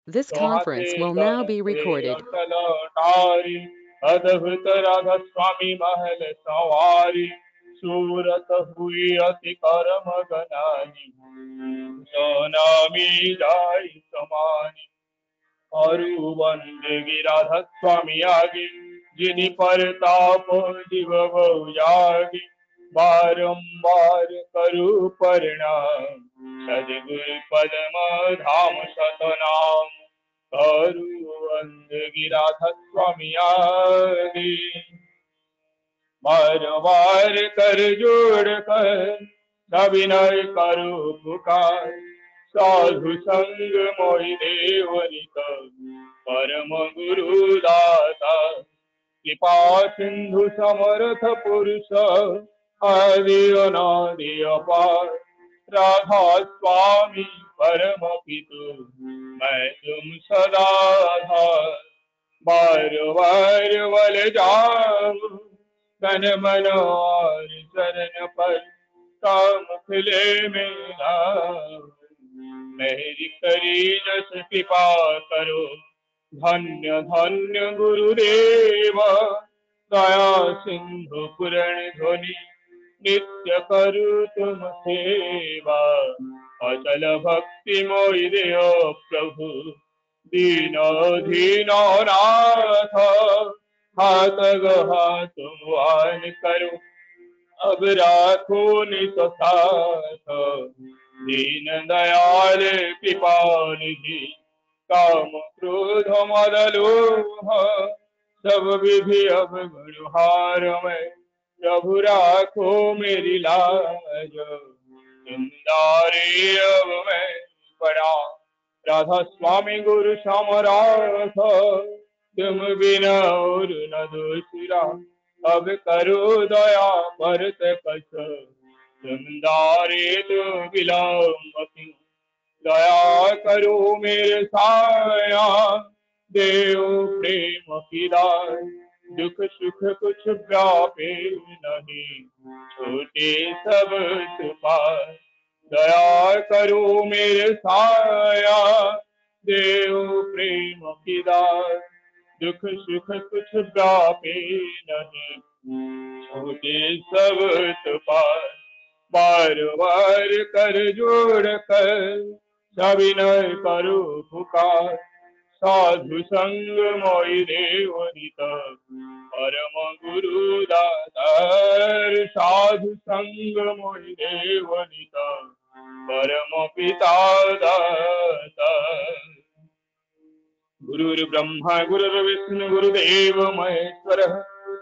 This सोहते conference will now be गाते recorded. अकल टारी अद्भुत राधा स्वामी महल सवारी सूरत हुई अति करम गनानी सोनामी जाई समानी अरु वंदे राधा स्वामी आगे जिनि परताप दिव जागे बारंबार करु परिणाम सदगुरु पदम धाम सतनाम करु वंदे राधा स्वामी आगे बार बार कर जोड़ कर सविनय करो पुकार साधु संग मोहि देवनिक परम गुरु दाता कृपा सिंधु समर्थ पुरुष आदि अनादि अपार राधा स्वामी परम पितु मैं तुम सदा धार बार बार बल जाऊं तन मन और शरण पर काम खिले मेरा मेरी करी जस कृपा करो धन्य धन्य गुरुदेव दया सिंधु पुरण ध्वनि नित्य करू तुम सेवा अचल भक्ति मोहि देव प्रभु दीनो दीनो नाथ हाथ गहा तुम आन करो अब राखो निसहाथ दीन दयाल कृपा निधि काम क्रोध मद लोभ सब विधि अब गुरुहार में प्रभु राखो मेरी लाज जिंदारी अब मैं पड़ा राधा स्वामी गुरु समराथ तुम बिना और न दूसरा अब करो दया भरत कछ तुम दारे तो विलम्ब क्यों दया करो मेरे साया देव प्रेम की दाय दुख सुख कुछ व्यापे नहीं छोटे सब सुपाय दया करो मेरे साया देव प्रेम की दाय दुख सुख कुछ व्यापे नहीं छोटे सब तुपाय बार बार कर जोड़ कर सविनय करो पुकार साधु संग मोहि देव नित परम गुरु दातार साधु संग मोहि देव नित परम पिता दाता गुरुर्ब्रह्मा गुरुर्विष्णु गुरुदेव महेश्वर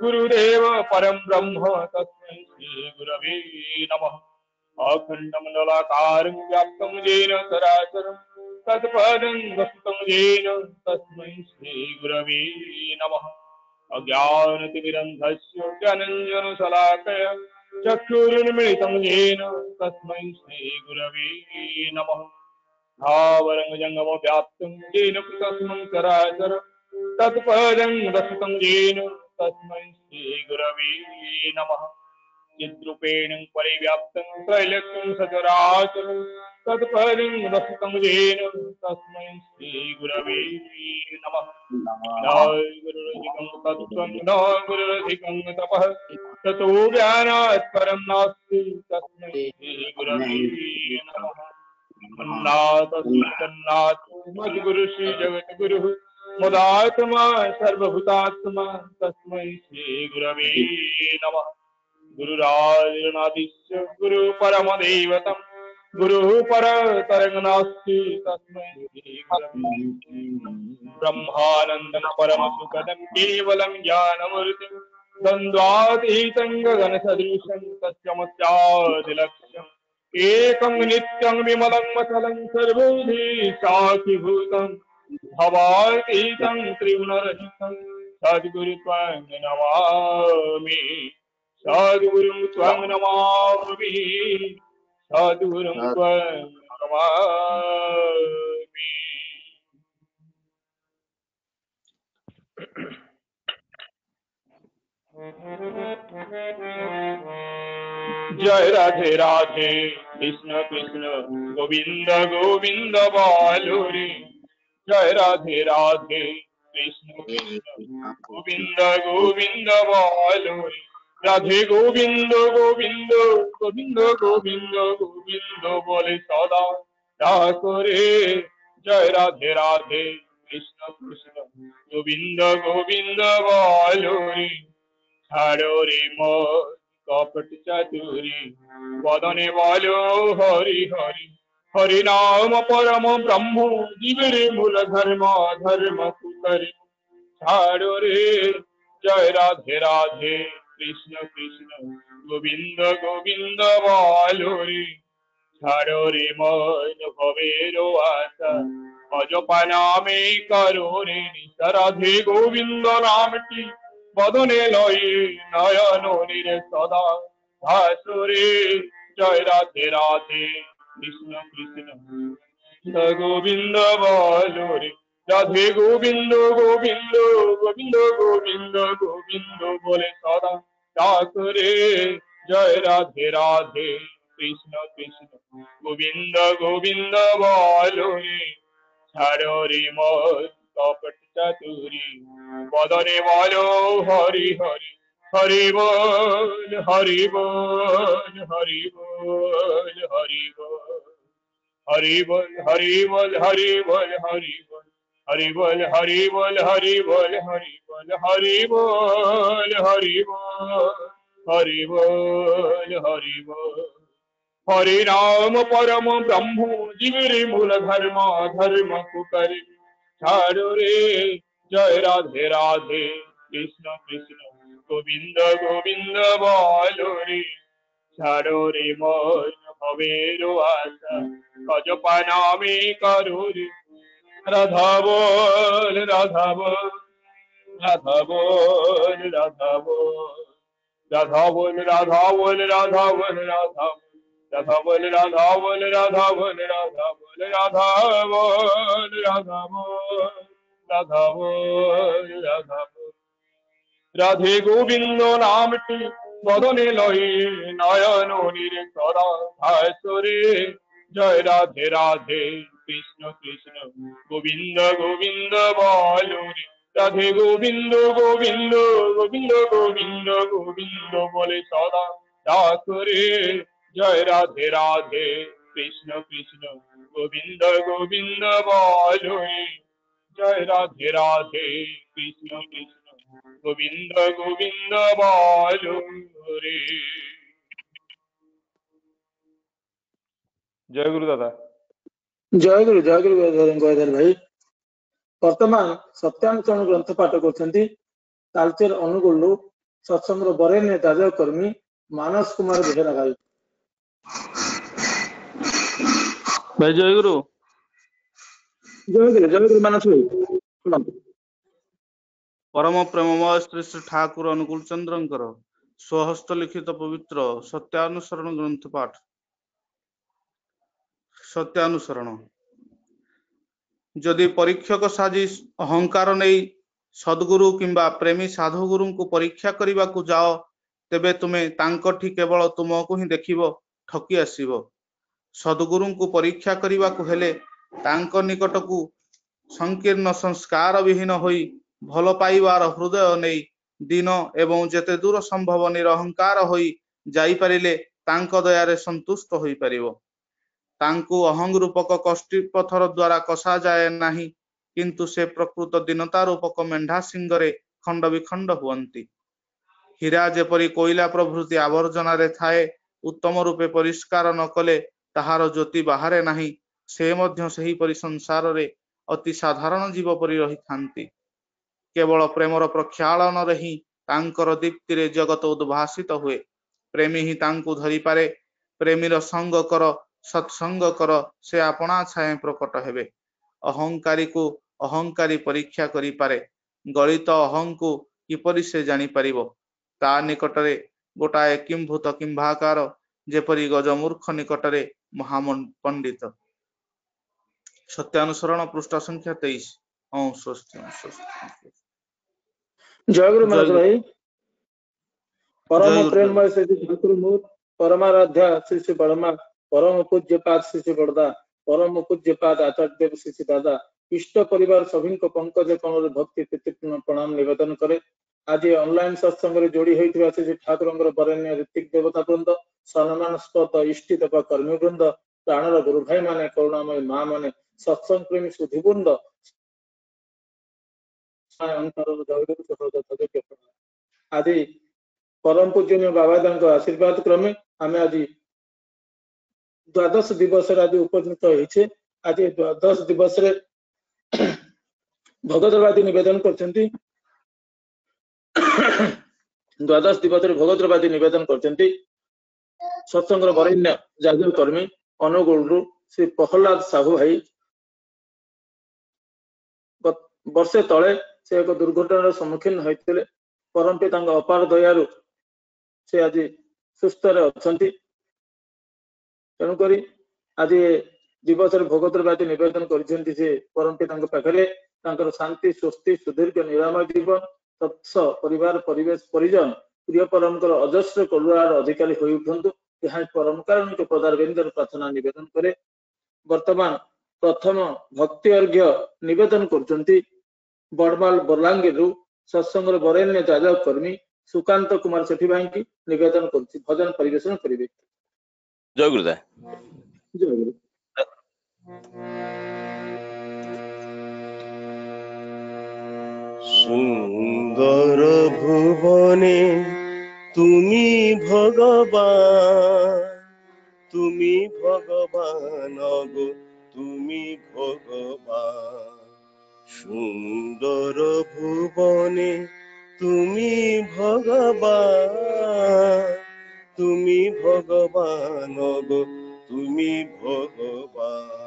गुरुदेव परम ब्रह्म तस्मै श्री गुरवे नमः अखण्डमण्डलाकारं व्याप्तं येन चराचरं तत्पदं दर्शितं येन तस्मै श्रीगुरवे नमः अज्ञानतिमिरन्धस्य ज्ञानञ्जनशलाकया चक्षुरुन्मिलितं येन तस्मै श्रीगुरवे नमः स्थावरङ्गजङ्गमव्याप्तं येन तस्मै चराचर तत्पदं दर्शितं येन तस्मै श्रीगुरवे नमः चिद्रूपेण परिव्याप्तं त्रैलोक्यं सचराचरं तत्पदं दर्शितं येन तस्मै श्रीगुरवे नमः न गुरुरधिकं तत्त्वं न गुरुरधिकं तपः ततो ज्ञानात् परं नास्ति तस्मै श्रीगुरवे नमः अन्नाथ सन्नाथ मद्गुरु श्री जगद्गुरुः मुदात्मा सर्वभूतात्मा तस्मै श्रीगुरवे नमः गुरुराजनादिश्य गुरु परम दैवतम गुरु पर तरंग नास्ति तस्मै श्री गुरवे ब्रह्मानंद परम सुखदं केवलं ज्ञानमूर्तिं द्वन्द्वातीतं गगन सदृशं तस्यमस्यादिलक्ष्यम् एकं नित्यं विमलं मचलं सर्वैः साक्षिभूतं भवातीतं त्रिगुणरहितं सद्गुरु त्वं नमामि सद्गुरुं त्वं नमामि सद्गुरुं त्वं नमामि जय राधे राधे कृष्ण कृष्ण गोविंद गोविंद बालुरे जय राधे राधे कृष्ण कृष्ण गोविंद गोविंद बोलो रे राधे गोविंद गोविंद गोविंद गोविंद गोविंद बोले सदा डाक रे जय राधे राधे कृष्ण कृष्ण गोविंद गोविंद बोलो रे ছাড়ো রে মোর কপট চাতুরি বদনে বলো হরি হরি হরি নাম পরম ব্রহ্ম জীবের মূল ধর্ম ধর্ম কুকরি ছাড়ো রে জয় রাধে রাধে কৃষ্ণ কৃষ্ণ গোবিন্দ গোবিন্দ বলো রে ছাড়ো রে মন ভবের আশা অজপা নামে করো রে নিশা রাধে গোবিন্দ নামটি বদনে লয়ে নয়ন নিরে সদা ভাসুরে জয় রাধে রাধে কৃষ্ণ কৃষ্ণ গোবিন্দ বলো রে রাধে গোবিন্দ গোবিন্দ গোবিন্দ গোবিন্দ গোবিন্দ বলে সদা ডাক রে জয় রাধে রাধে কৃষ্ণ কৃষ্ণ গোবিন্দ গোবিন্দ বলো রে ছাড়ো রে মন কপট চাতুরি বদনে বলো হরি হরি হরি বল হরি বল হরি বল হরি বল হরি বল হরি বল হরি বল হরি বল হরি বল হরি বল হরি বল হরি বল হরি বল হরি বল হরি বল হরি বল হরে রাম পরম ব্রহ্ম জীবের মূল ধর্ম ধর্ম কুকরি ছাড়ো রে জয় রাধে রাধে কৃষ্ণ কৃষ্ণ গোবিন্দ গোবিন্দ বলো রে ছাড়ো রে মন ভবের আশা গজপা নামে করো রে রাধা বল রাধা বল রাধা বল রাধা বল রাধা বল রাধা বল রাধা বল রাধা রাধা বল রাধা বল রাধা বল রাধা বল রাধা বল রাধা বল রাধা বল রাধা বল রাধে গোবিন্দ নামটি বদনে লয়ে নয়ন নিরে সদা ভাসুরে জয় রাধে রাধে কৃষ্ণ কৃষ্ণ গোবিন্দ গোবিন্দ বলো রে রাধে গোবিন্দ গোবিন্দ গোবিন্দ গোবিন্দ গোবিন্দ বলে সদা ডাক রে জয় রাধে রাধে কৃষ্ণ কৃষ্ণ গোবিন্দ গোবিন্দ বলো রে জয় রাধে রাধে কৃষ্ণ কৃষ্ণ গোবিন্দ গোবিন্দ বলো রে জয় গুরু দাদা ଜୟ ଗୁରୁ ଗଦାଧର ଭାଇ। ବର୍ତ୍ତମାନ ସତ୍ୟାନୁସରଣ ଗ୍ରନ୍ଥ ପାଠ କରୁଛନ୍ତି ତାଲଚେର ଅନୁଗୁଳରୁ ସତ୍ସଙ୍ଗର ବରେଣ୍ୟ ଦାଦା କର୍ମୀ ମାନସ କୁମାର ବେହେରା ଭାଇ। ଭାଇ ଜୟ ଗୁରୁ ମାନସ ଭାଇ ଶୁଣନ୍ତୁ। ପରମ ପ୍ରେମମୟ ଶ୍ରୀ ଶ୍ରୀ ଠାକୁର ଅନୁକୂଳ ଚନ୍ଦ୍ରଙ୍କର ସ୍ୱହସ୍ତ ଲିଖିତ ପବିତ୍ର ସତ୍ୟାନୁସରଣ ଗ୍ରନ୍ଥ ପାଠ। ସତ୍ୟାନୁସରଣ ଯଦି ପରୀକ୍ଷକ ସାଜି ଅହଙ୍କାର ନେଇ ସଦ୍ଗୁରୁ କିମ୍ବା ପ୍ରେମୀ ସାଧୁଗୁରୁଙ୍କୁ ପରୀକ୍ଷା କରିବାକୁ ଯାଅ ତେବେ ତୁମେ ତାଙ୍କଠି କେବଳ ତୁମକୁ ହିଁ ଦେଖିବ, ଠକି ଆସିବ। ସଦ୍ଗୁରୁଙ୍କୁ ପରୀକ୍ଷା କରିବାକୁ ହେଲେ ତାଙ୍କ ନିକଟକୁ ସଂକୀର୍ଣ୍ଣ ସଂସ୍କାର ବିହୀନ ହୋଇ ଭଲ ପାଇବାର ହୃଦୟ ନେଇ ଦୀନ ଏବଂ ଯେତେ ଦୂର ସମ୍ଭବ ନିରହଙ୍କାର ହୋଇ ଯାଇପାରିଲେ ତାଙ୍କ ଦୟାରେ ସନ୍ତୁଷ୍ଟ ହୋଇପାରିବ। ତାଙ୍କୁ ଅହଂ ରୂପକ କଷ୍ଟି ପଥର ଦ୍ୱାରା କଷାଯାଏ ନାହିଁ, କିନ୍ତୁ ସେ ପ୍ରକୃତ ଦୀନତା ରୂପକ ମେଣ୍ଢା ଶିଙ୍ଗରେ ଖଣ୍ଡ ବିଖଣ୍ଡ ହୁଅନ୍ତି। ହୀରା ଯେପରି କୋଇଲା ପ୍ରଭୃତି ଆବର୍ଜନାରେ ଥାଏ, ଉତ୍ତମ ରୂପେ ପରିଷ୍କାର ନ କଲେ ତାହାର ଜ୍ୟୋତି ବାହାରେ ନାହିଁ, ସେ ମଧ୍ୟ ସେହିପରି ସଂସାରରେ ଅତି ସାଧାରଣ ଜୀବ ପରି ରହିଥାନ୍ତି। କେବଳ ପ୍ରେମର ପ୍ରକ୍ଷାଳନରେ ହିଁ ତାଙ୍କର ଦୀପ୍ତିରେ ଜଗତ ଉଦ୍ଭାସିତ ହୁଏ। ପ୍ରେମୀ ହିଁ ତାଙ୍କୁ ଧରିପାରେ। ପ୍ରେମୀର ସଙ୍ଗ କର, ସତ୍ସଙ୍ଗ କର, ସେ ଆପଣା ଛାଏଁ ପ୍ରକଟ ହେବେ। ଅହଙ୍କାରୀକୁ ଅହଙ୍କାରୀ ପରୀକ୍ଷା କରିପାରେ। ଗଳିତ ଅହଂକୁ କିପରି ସେ ଜାଣିପାରିବ? ତା ନିକଟରେ ଗୋଟାଏ କିମ୍ଭୂତ କିମ୍ଭାକାର, ଯେପରି ଗଜମୂର୍ଖ ନିକଟରେ ମହାପଣ୍ଡିତ। ସତ୍ୟାନୁସରଣ ପୃଷ୍ଠା ସଂଖ୍ୟା 23। ଜୟ ଗୁରୁ ମାନସ ଭାଇ। ପରମ ଜୟ ଗୁରୁ। ପ୍ରେମମୟ ଶ୍ରୀ ଠାକୁର ମୂର୍ତ୍ତି ପରମାରାଧ୍ୟା ଶ୍ରୀ ଶ୍ରୀ ବଡମା, ପରମ ପୂଜ୍ୟ ପାଦ ଶ୍ରୀ ଶ୍ରୀ ବଡଦା, ପରମ ପୂଜ୍ୟ ପାଦ ଆଚାର୍ଯ୍ୟ ଦେବ ଶ୍ରୀ ଶ୍ରୀ ଦାଦା इष्ट परिवार सभी पंकज कमल भक्ति प्रीतिपूर्ण प्रणाम निवेदन करे। आज ऑनलाइन सत्संग जोड़ी होता से ठाकुर बरेण्य ऋतिक देवता वृंद सम्मानस्पद इष्टित कर्मी वृंद प्राणर गुरु भाई माने करुणामय माँ माने सत्संग प्रेमी सुधीवृंद आज परम पूजनीय बाबादान आशीर्वाद क्रमे आम आज द्वादश दिवस आज उपनीत होइछे। आज द्वादश दिवस रे भगवतवादी निवेदन करछंती द्वादश दिवस रे भगवतवादी निवेदन करछंती सत्संग वरेण्य जागृत कर्मी अनुगुल श्री प्रहलाद साहू भाई वर्षे तले से एक दुर्घटनार सम्मुखीन होते परम पिता अपार दयालु से आज सुस्थ अच्छा तेणुक आज दिवस भगवतवादी निवेदन कर परम पिता पाखे शांति स्वस्ति सुदीर्घ निरामय जीवन तत्स परिवार परिवेश परिजन प्रिय परम अजस्र करुणार अधिकारी हो उठु यह परम कारुणिक पदारविंदर प्रार्थना निवेदन करे। वर्तमान प्रथम भक्ति अर्घ्य निवेदन करछंती बड़माल बलांगीर सत्संग वरेण्य जाजक कर्मी सुकांत कुमार सेठी भाई की निवेदन कर भजन परिवेशन करेंगे। जय गुरुदेव। जय गुरु। सुंदर भुवने तुमी भगवान गो तुमी भगवान। सुंदर भुवने तुमी भगवान गो तुमी भगवान।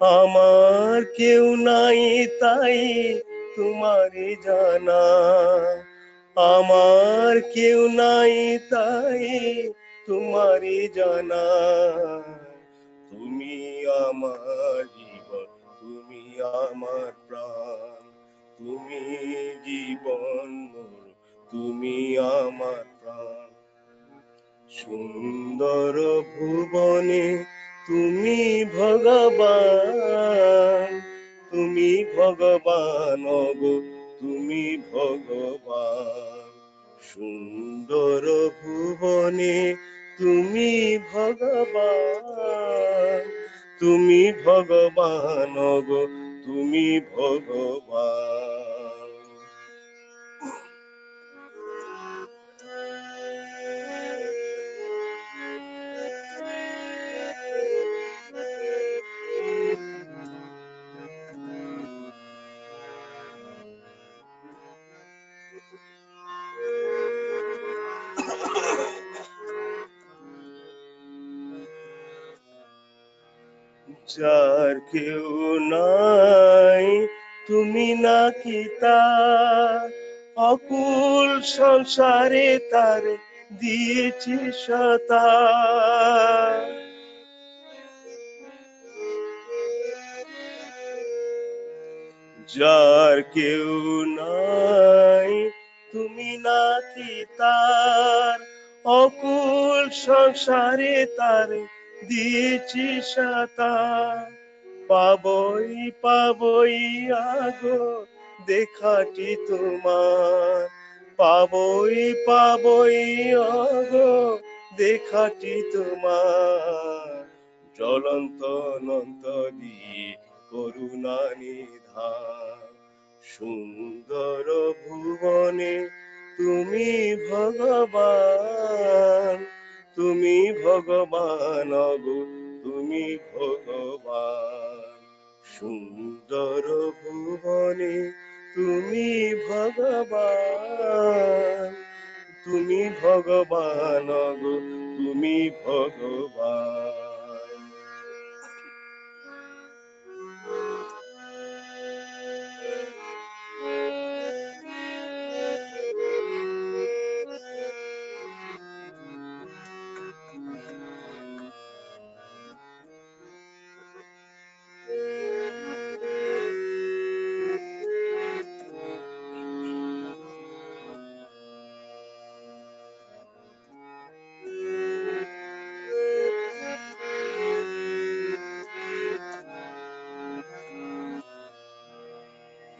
আমার কেউ নাই তাই তোমারে জানা, আমার কেউ নাই তাই তোমারে জানা। তুমি আমার জীবন, তুমি আমার প্রাণ, তুমি জীবন মোর, তুমি আমার প্রাণ। সুন্দর ভুবনে তুমি ভগবান গো তুমি ভগবান। সুন্দর ভুবনে তুমি ভগবান গো তুমি ভগবান। যার কেউ নাই তুমি নাকি তার, অকুল সংসারে তার দিয়েছি সতা। যার কেউ নাই তুমি নাকি তার, অকুল সংসারে তার দিয়েছি সতা। পাবই আগো দেখাটি তোমার, পাবই আগো দেখাটি তোমার। জ্বলন্ত অনন্ত দিয়ে করুণা নিধান। সুন্দর ভুবনে তুমি ভগবান গো তুমি ভগবান। সুন্দর ভুবনে তুমি ভগবান গো তুমি ভগবান।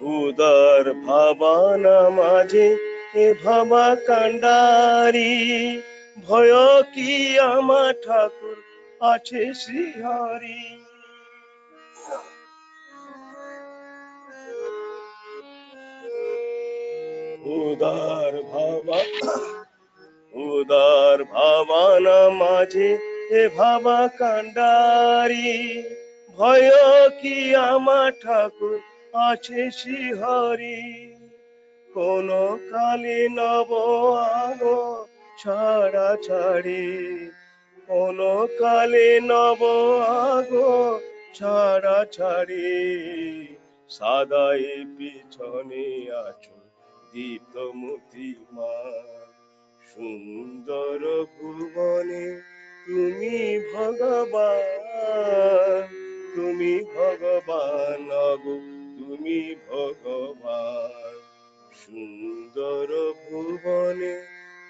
উদার ভাবানা মাঝে এ ভাবা কান্ডারি ভয় কি আমার ঠাকুর আছে শ্রীহরি উদার ভাবানা মাঝে এ ভাবা কান্ডারি ভয় কি আমার ঠাকুর আছে শ্রীহরি কোন কালে নব আগো ছাড়া ছাড়ি কোন কালে নব আগো ছাড়া ছাড়ি সাদাই পিছনে আছো দীপ্তমতি মা সুন্দর ভুবনে তুমি ভগবান গো তুমি ভগবান সুন্দর ভুবনে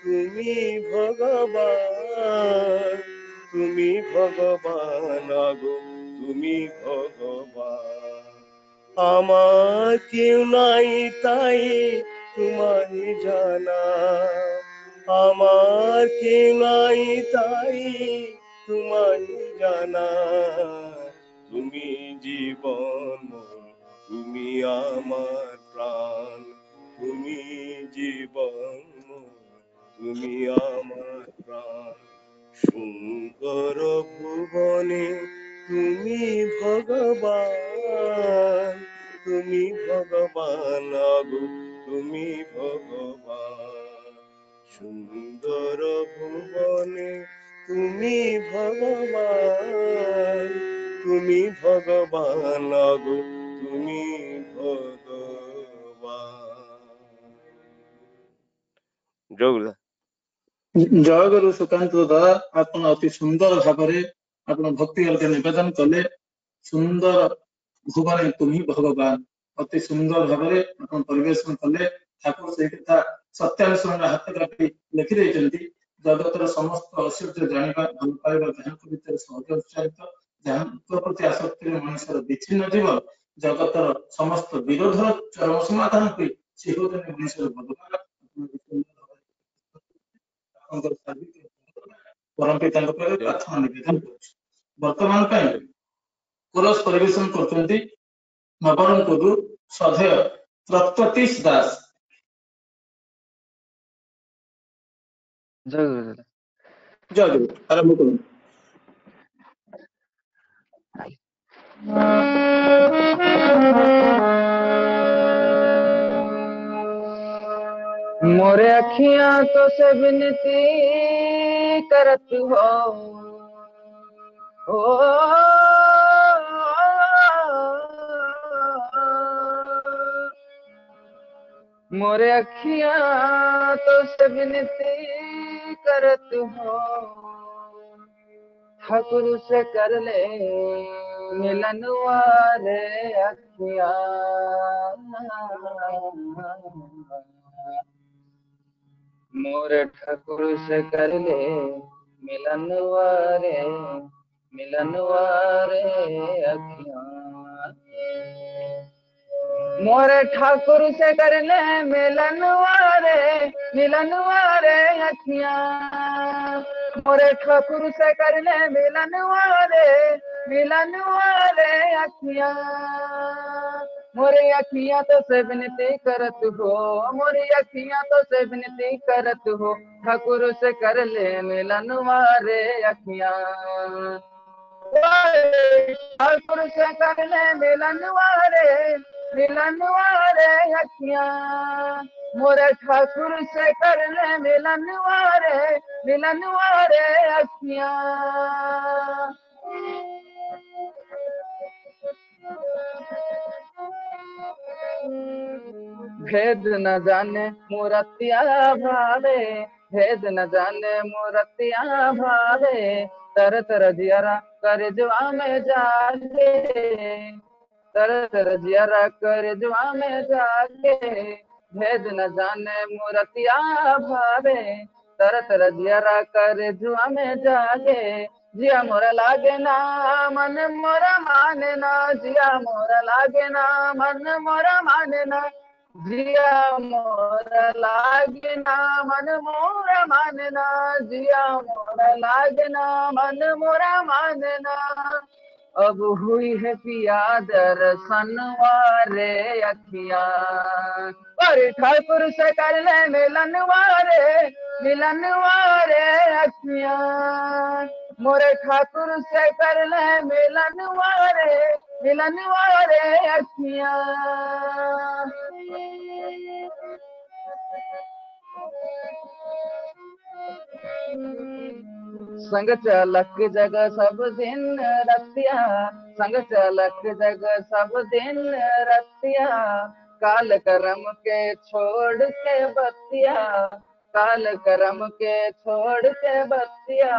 তুমি ভগবান গো তুমি ভগবান আমার কেউ নাই তাই তোমায় জানা আমার কেউ নাই তাই তোমায় জানা তুমি জীবন তুমি আমার প্রাণ তুমি জীবন তুমি আমার প্রাণ সুন্দর ভুবনে তুমি ভগবান গো তুমি ভগবান সুন্দর ভুবনে তুমি ভগবান গো তুমি ভগবান জয় গুরুদা ଜୟ ଗୁରୁ ସୁକାନ୍ତ ଦାଦା ଆପଣ ଅତି ସୁନ୍ଦର ଭାବରେ ଆପଣ ଭକ୍ତି ଗୀତ ନିବେଦନ କଲେ ସୁନ୍ଦର ଭୁବନେ ତୁମି ଭଗବାନ ଅତି ସୁନ୍ଦର ଭାବରେ ଆପଣ ପରିବେଷଣ କଲେ ଠାକୁର ସେଇ କଥା ସତ୍ୟାନୁସରଣ ହାତ କାଟି ଲେଖିଦେଇଛନ୍ତି ଜଗତର ସମସ୍ତ ଐଶ୍ୱର୍ଯ୍ୟ ଜାଣିବା ଭଲ ପାଇବା ଯାହାଙ୍କ ଭିତରେ ସହଜ ଉତ୍ସାହିତ ଯାହାଙ୍କ ପ୍ରତି ଆସକ୍ତିରେ ମଣିଷର ବିଚ୍ଛିନ୍ନ ଜୀବନ ଜଗତର ସମସ୍ତ ବିରୋଧର ଚରମ ସମାଧାନ ହୋଇ ସେ ହେଉଛନ୍ତି ମଣିଷର ଭଗବାନ ପରମ ପିତାଙ୍କ ପାଖରେ ପ୍ରାର୍ଥନା ନିବେଦନ କରୁଛି ବର୍ତ୍ତମାନ ପାଇଁ କୋରସ୍ ପରିବେଷଣ କରୁଛନ୍ତି ନବରଙ୍ଗପୁରରୁ ଶ୍ରଦ୍ଧେୟ ପ୍ରତ୍ୟତୀଶ ଦାସ ଜୟ ଗୁରୁ ଦାଦା। ଜୟ ଗୁରୁ ଆରମ୍ଭ କରନ୍ତୁ मोरे अखियां तो से विनती करत हो मोरे अखियां तो से विनती करत हो ठाकुर से कर ले मिलन वाले अखियां मोरे ठाकुर से कर ले मिलन वारे अखियां मोरे ठाकुर से कर ले मिलन वारे अखियां मोरे ठाकुर से कर ले मिलन वारे अखियां मोरे अखियां तो से विनती करत हो मोरी अखियां तो से विनती करत हो ठाकुर से कर ले मिलन वारे अखियां ठाकुर से कर ले मिलन वारे अखियां मोरे ठाकुर से कर ले मिलन वारे अखियां भेद न जाने मूर्तिया भावे भेद न जाने मूर्तिया भावे तर तर जियरा कर जुआ में जागे तर तर जियरा कर जुआ में जागे भेद न जाने मूर्तिया भावे तर तर जियरा कर जुआ में जागे जिया मोरा लागे ना मन मोरा माने ना, जिया मोरा लागे ना मन मोरा माने ना, जिया मोरा लागे ना मन मोरा माने ना, जिया मोरा लागे ना मन मोरा माने ना। अब हुई है पिया दर्शन वारे अखिया, और ठाकुर से कर ले मिलन वारे अखिया, मोरे ठाकुर से कर ले मिलन वारे अखिया। संग चलक जग सब दिन रतिया, संग चलक जग सब दिन रतिया, काल करम के छोड़ के बतिया, काल करम के छोड़ के बतिया,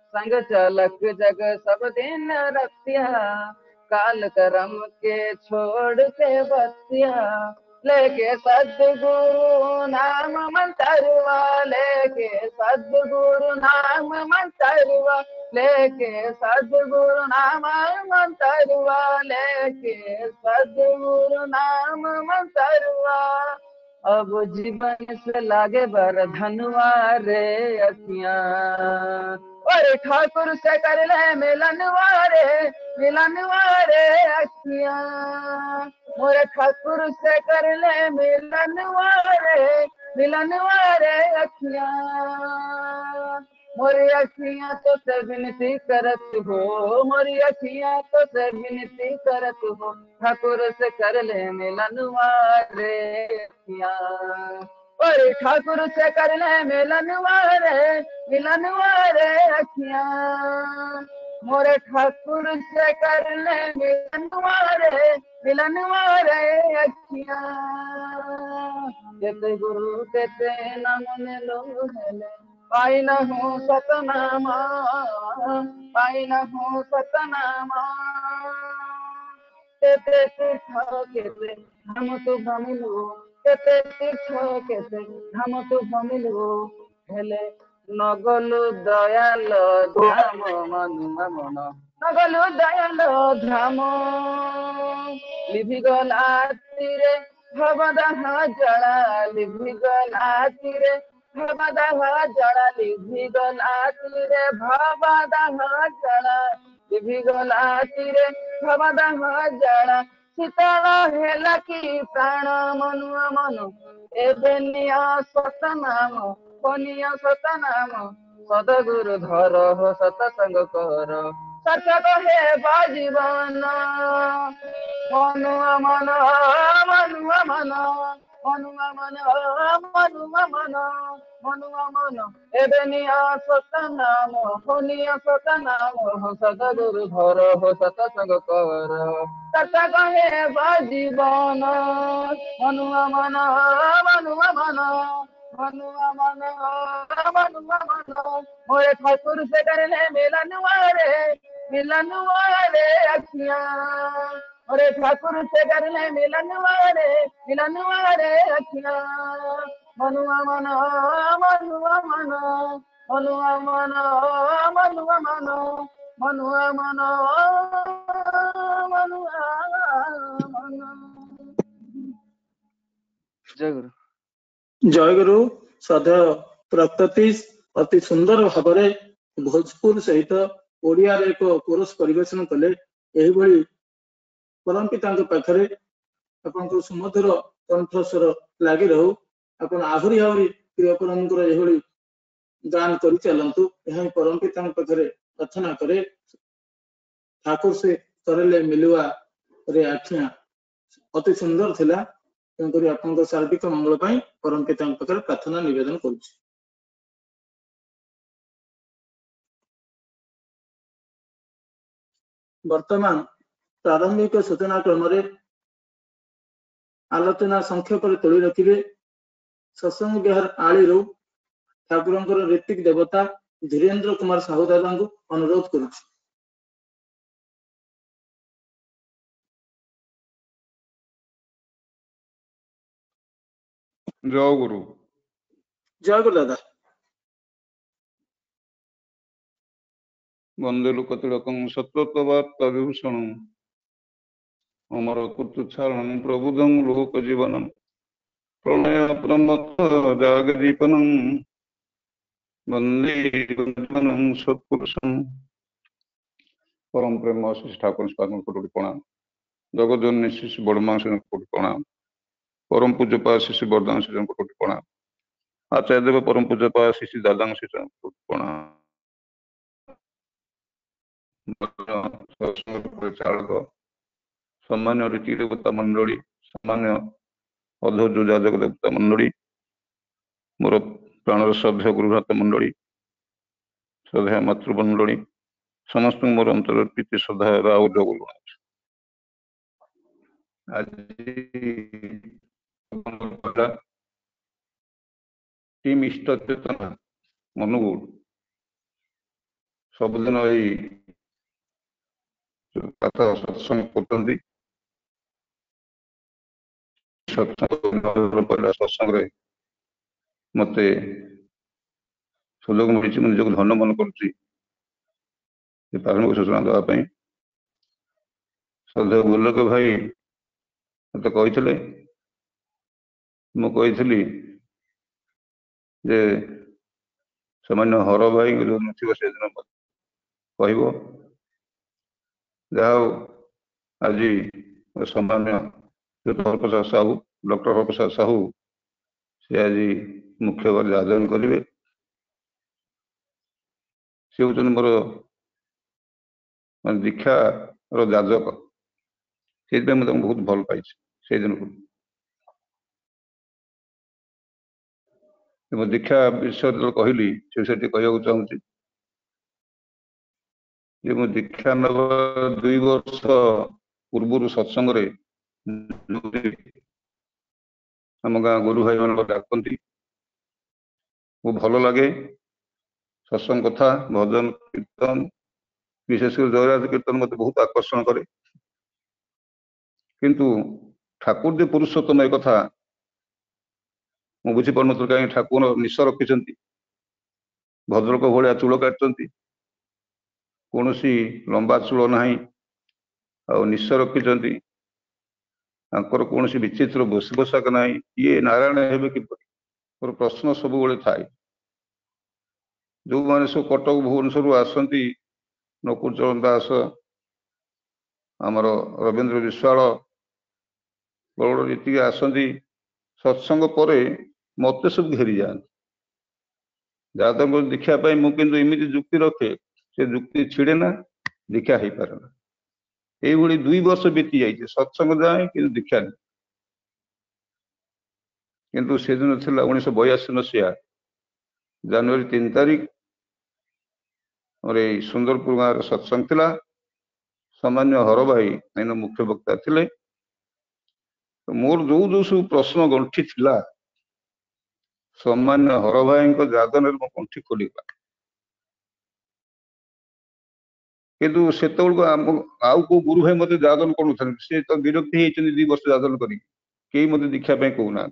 संग चलक जग सब दिन रतिया, काल करम के छोड़ के बतिया, लेके सद्गुरु नाम मंतरवा, लेके सद्गुरु नाम मंतरवा, लेके सद्गुरु नाम मंतरवा, लेके सद्गुरु नाम मंतरवा। अब जीवन से लागे बर धनवा रे अखियां, और ठाकुर से कर ले मिलन वारे अखियां, मोरे ठाकुर से कर ले मिलन वारे अखियां, मोरी अखियां तो से विनती करत हो, मोरी अखियां तो से विनती करत हो, ठाकुर से कर ले मिलन वारे अखियां, और ठाकुर से कर ले मिलन वारे अखियां, मोरे ठाकुर से कर ले मिलन वारे अखियां। केते गुरु केते नाम ने लो हेले, पाई न हूँ सतनामा, पाई न हूँ सतनामा, केते तीर्थ केते हम तु भमिलु, केते तीर्थ केते हम तु भमिलु, हेले नगलु दयाल धाम मनुआ मन, नगलु दयाल धाम, लिभिगला तीरे भवदाह जड़ा, लिभिगला तीरे भवदाह जड़ा, लिभिगला तीरे भवदाह जड़ा, लिभिगला तीरे भवदाह जड़ा, शीतल हेला कि प्राण मनुआ मन, एबे निया सतनाम, बनिया सतनाम, सदगुरु धर हो सतसंग कर, सार्थक हे जीवन, मनुआ मन मनुआ मन, मनुआ मन मनुआ मन, मनुआ मन, एबे निया सतनाम, बनिया सतनाम, सदगुरु धर हो सतसंग कर, सार्थक हे जीवन, मनुआ मन मनुआ मन, मनुआ मन मनुआ मन, मोरे ठाकुर से कर ले मिलन वारे अखियां, मोरे ठाकुर से कर ले मिलन वारे अखियां, मनुआ मन मनुआ मन, मनुआ मन मनुआ मन, मनुआ मन मनुआ मन। जय गुरु। जय गुरु। श्रद्धेय प्रकृतिश अति सुंदर भाव भोजपुर सहित ओडिया रे एक कोरस परिवेशन कले। एही भली परम पिता पाखरे आपन सुमधुर कंठस्वर लगी रहू। आपन आहुरी आहुरी प्रिय परमकर एही गान करि चलंतु। एही परम पिता पाखरे प्रार्थना करे ठाकुर से करले मिलुआ रे आखियां अति सुंदर थिला। तेणुकरी आपन सार्विक मंगल पाई परम पिता पाखरे प्रार्थना निवेदन करुछि। वर्तमान प्रारंभिक सूचना क्रम आलोचना संक्षेप तोड़ी रखिए। सत्संग विहार आली ठाकुर ऋतिक देवता धीरेन्द्र कुमार साहू दादा को अनुरोध करुछि। जय गुरु। जय गुरु दादा। वंदे लोकतिलकं सत्त्ववार्ताविभूषणं अमरकुतुच्छालनं प्रबुद्धं लोकजीवनं प्रणयप्रमत्तजागदीपनं वंदे जीवनं सत्पुरुषं परम प्रेम श्री ठाकुर स्वागत कोटि प्रणाम जगजननी श्री बड़मा श्री कोटि प्रणाम परम पूज्यपा श्री बरदान श्री कोटि प्रणाम आचार्य देव परम पूज्यपा श्री दादा श्री कोटि प्रणाम चालक सम्मान्य रीति देवता मंडली सामान्य अधोज जाजक देवता मंडली मोर प्राणर श्रद्धेय गुरुभ्रात मंडली श्रद्धेय मातृमंडली समस्त मोर अंतर प्रीति श्रद्धा राव जगुल आज टीम इष्ट चेतना मनुगुण सबुदिन कथा सत्संग करते सत्संग मत सुजोग मिली निजक धन्य मन करुच्ची प्रारंभिक सूचना देवाई श्रद्धेय गोलक भाई मत कही मुझी जे सामान्य हर भाई जो नथिब से दिन कह आज सामान्य हरप्रसाद साहू डॉक्टर हरप्रसाद साहू से आज मुख्य भाव आयोजन करेंगे सी हूँ मोर दीक्षार जाजक से बहुत भल पाई से दिन को मो दीक्षा विषय जो कहली से विषय कहूँ चाहूँगी मो दीक्षा नवा 2 वर्ष पूर्व सत्संग आम गाँ गुरु भाई मान डाकती वो भल लगे सत्संग कथा भजन कीर्तन विशेषकर जयराज कीर्तन मत बहुत आकर्षण करे किंतु ठाकुर जे पुरुषोत्तम एक कथा मु बुझी पार नथि कहीं ठाकुर निश रखिंट भद्रक भाया चूल काटि कौन लंबा चूल ना निश रखिंट कौन विचित्र पोशाक ना ये नारायण हे कि मोर प्रश्न सब थाए जो मैंने सब कटक भुवनेश्वर आसती नकुल चरण दास आमर रवींद्र विश्वाल बड़ जी आसती सत्संग पर मत सब घेरी जाती जादव दीक्षापी मुझे जुक्ति रखे से जुक्ति छिड़े ना दीक्षा हो पारे ना ये 2 वर्ष बीती जाइए सत्संग जाए कि दीक्षा नहीं किंतु से दिन थी 1982 मसीहा जनवरी 3 तारिख और सुंदरपुर गाँव सत्संग थिला सामान्य हर भाई मुख्य वक्ता थिले तो मोर जो जो सब प्रश्न गंठी थिला सामान्य हर भाई जादन मो गंठी खोलगला किंतु से आउ को गुरु भाई मत जादन करूँ सी तो विरक्ति होती 2 वर्ष जादन करी मत दीक्षापी कहना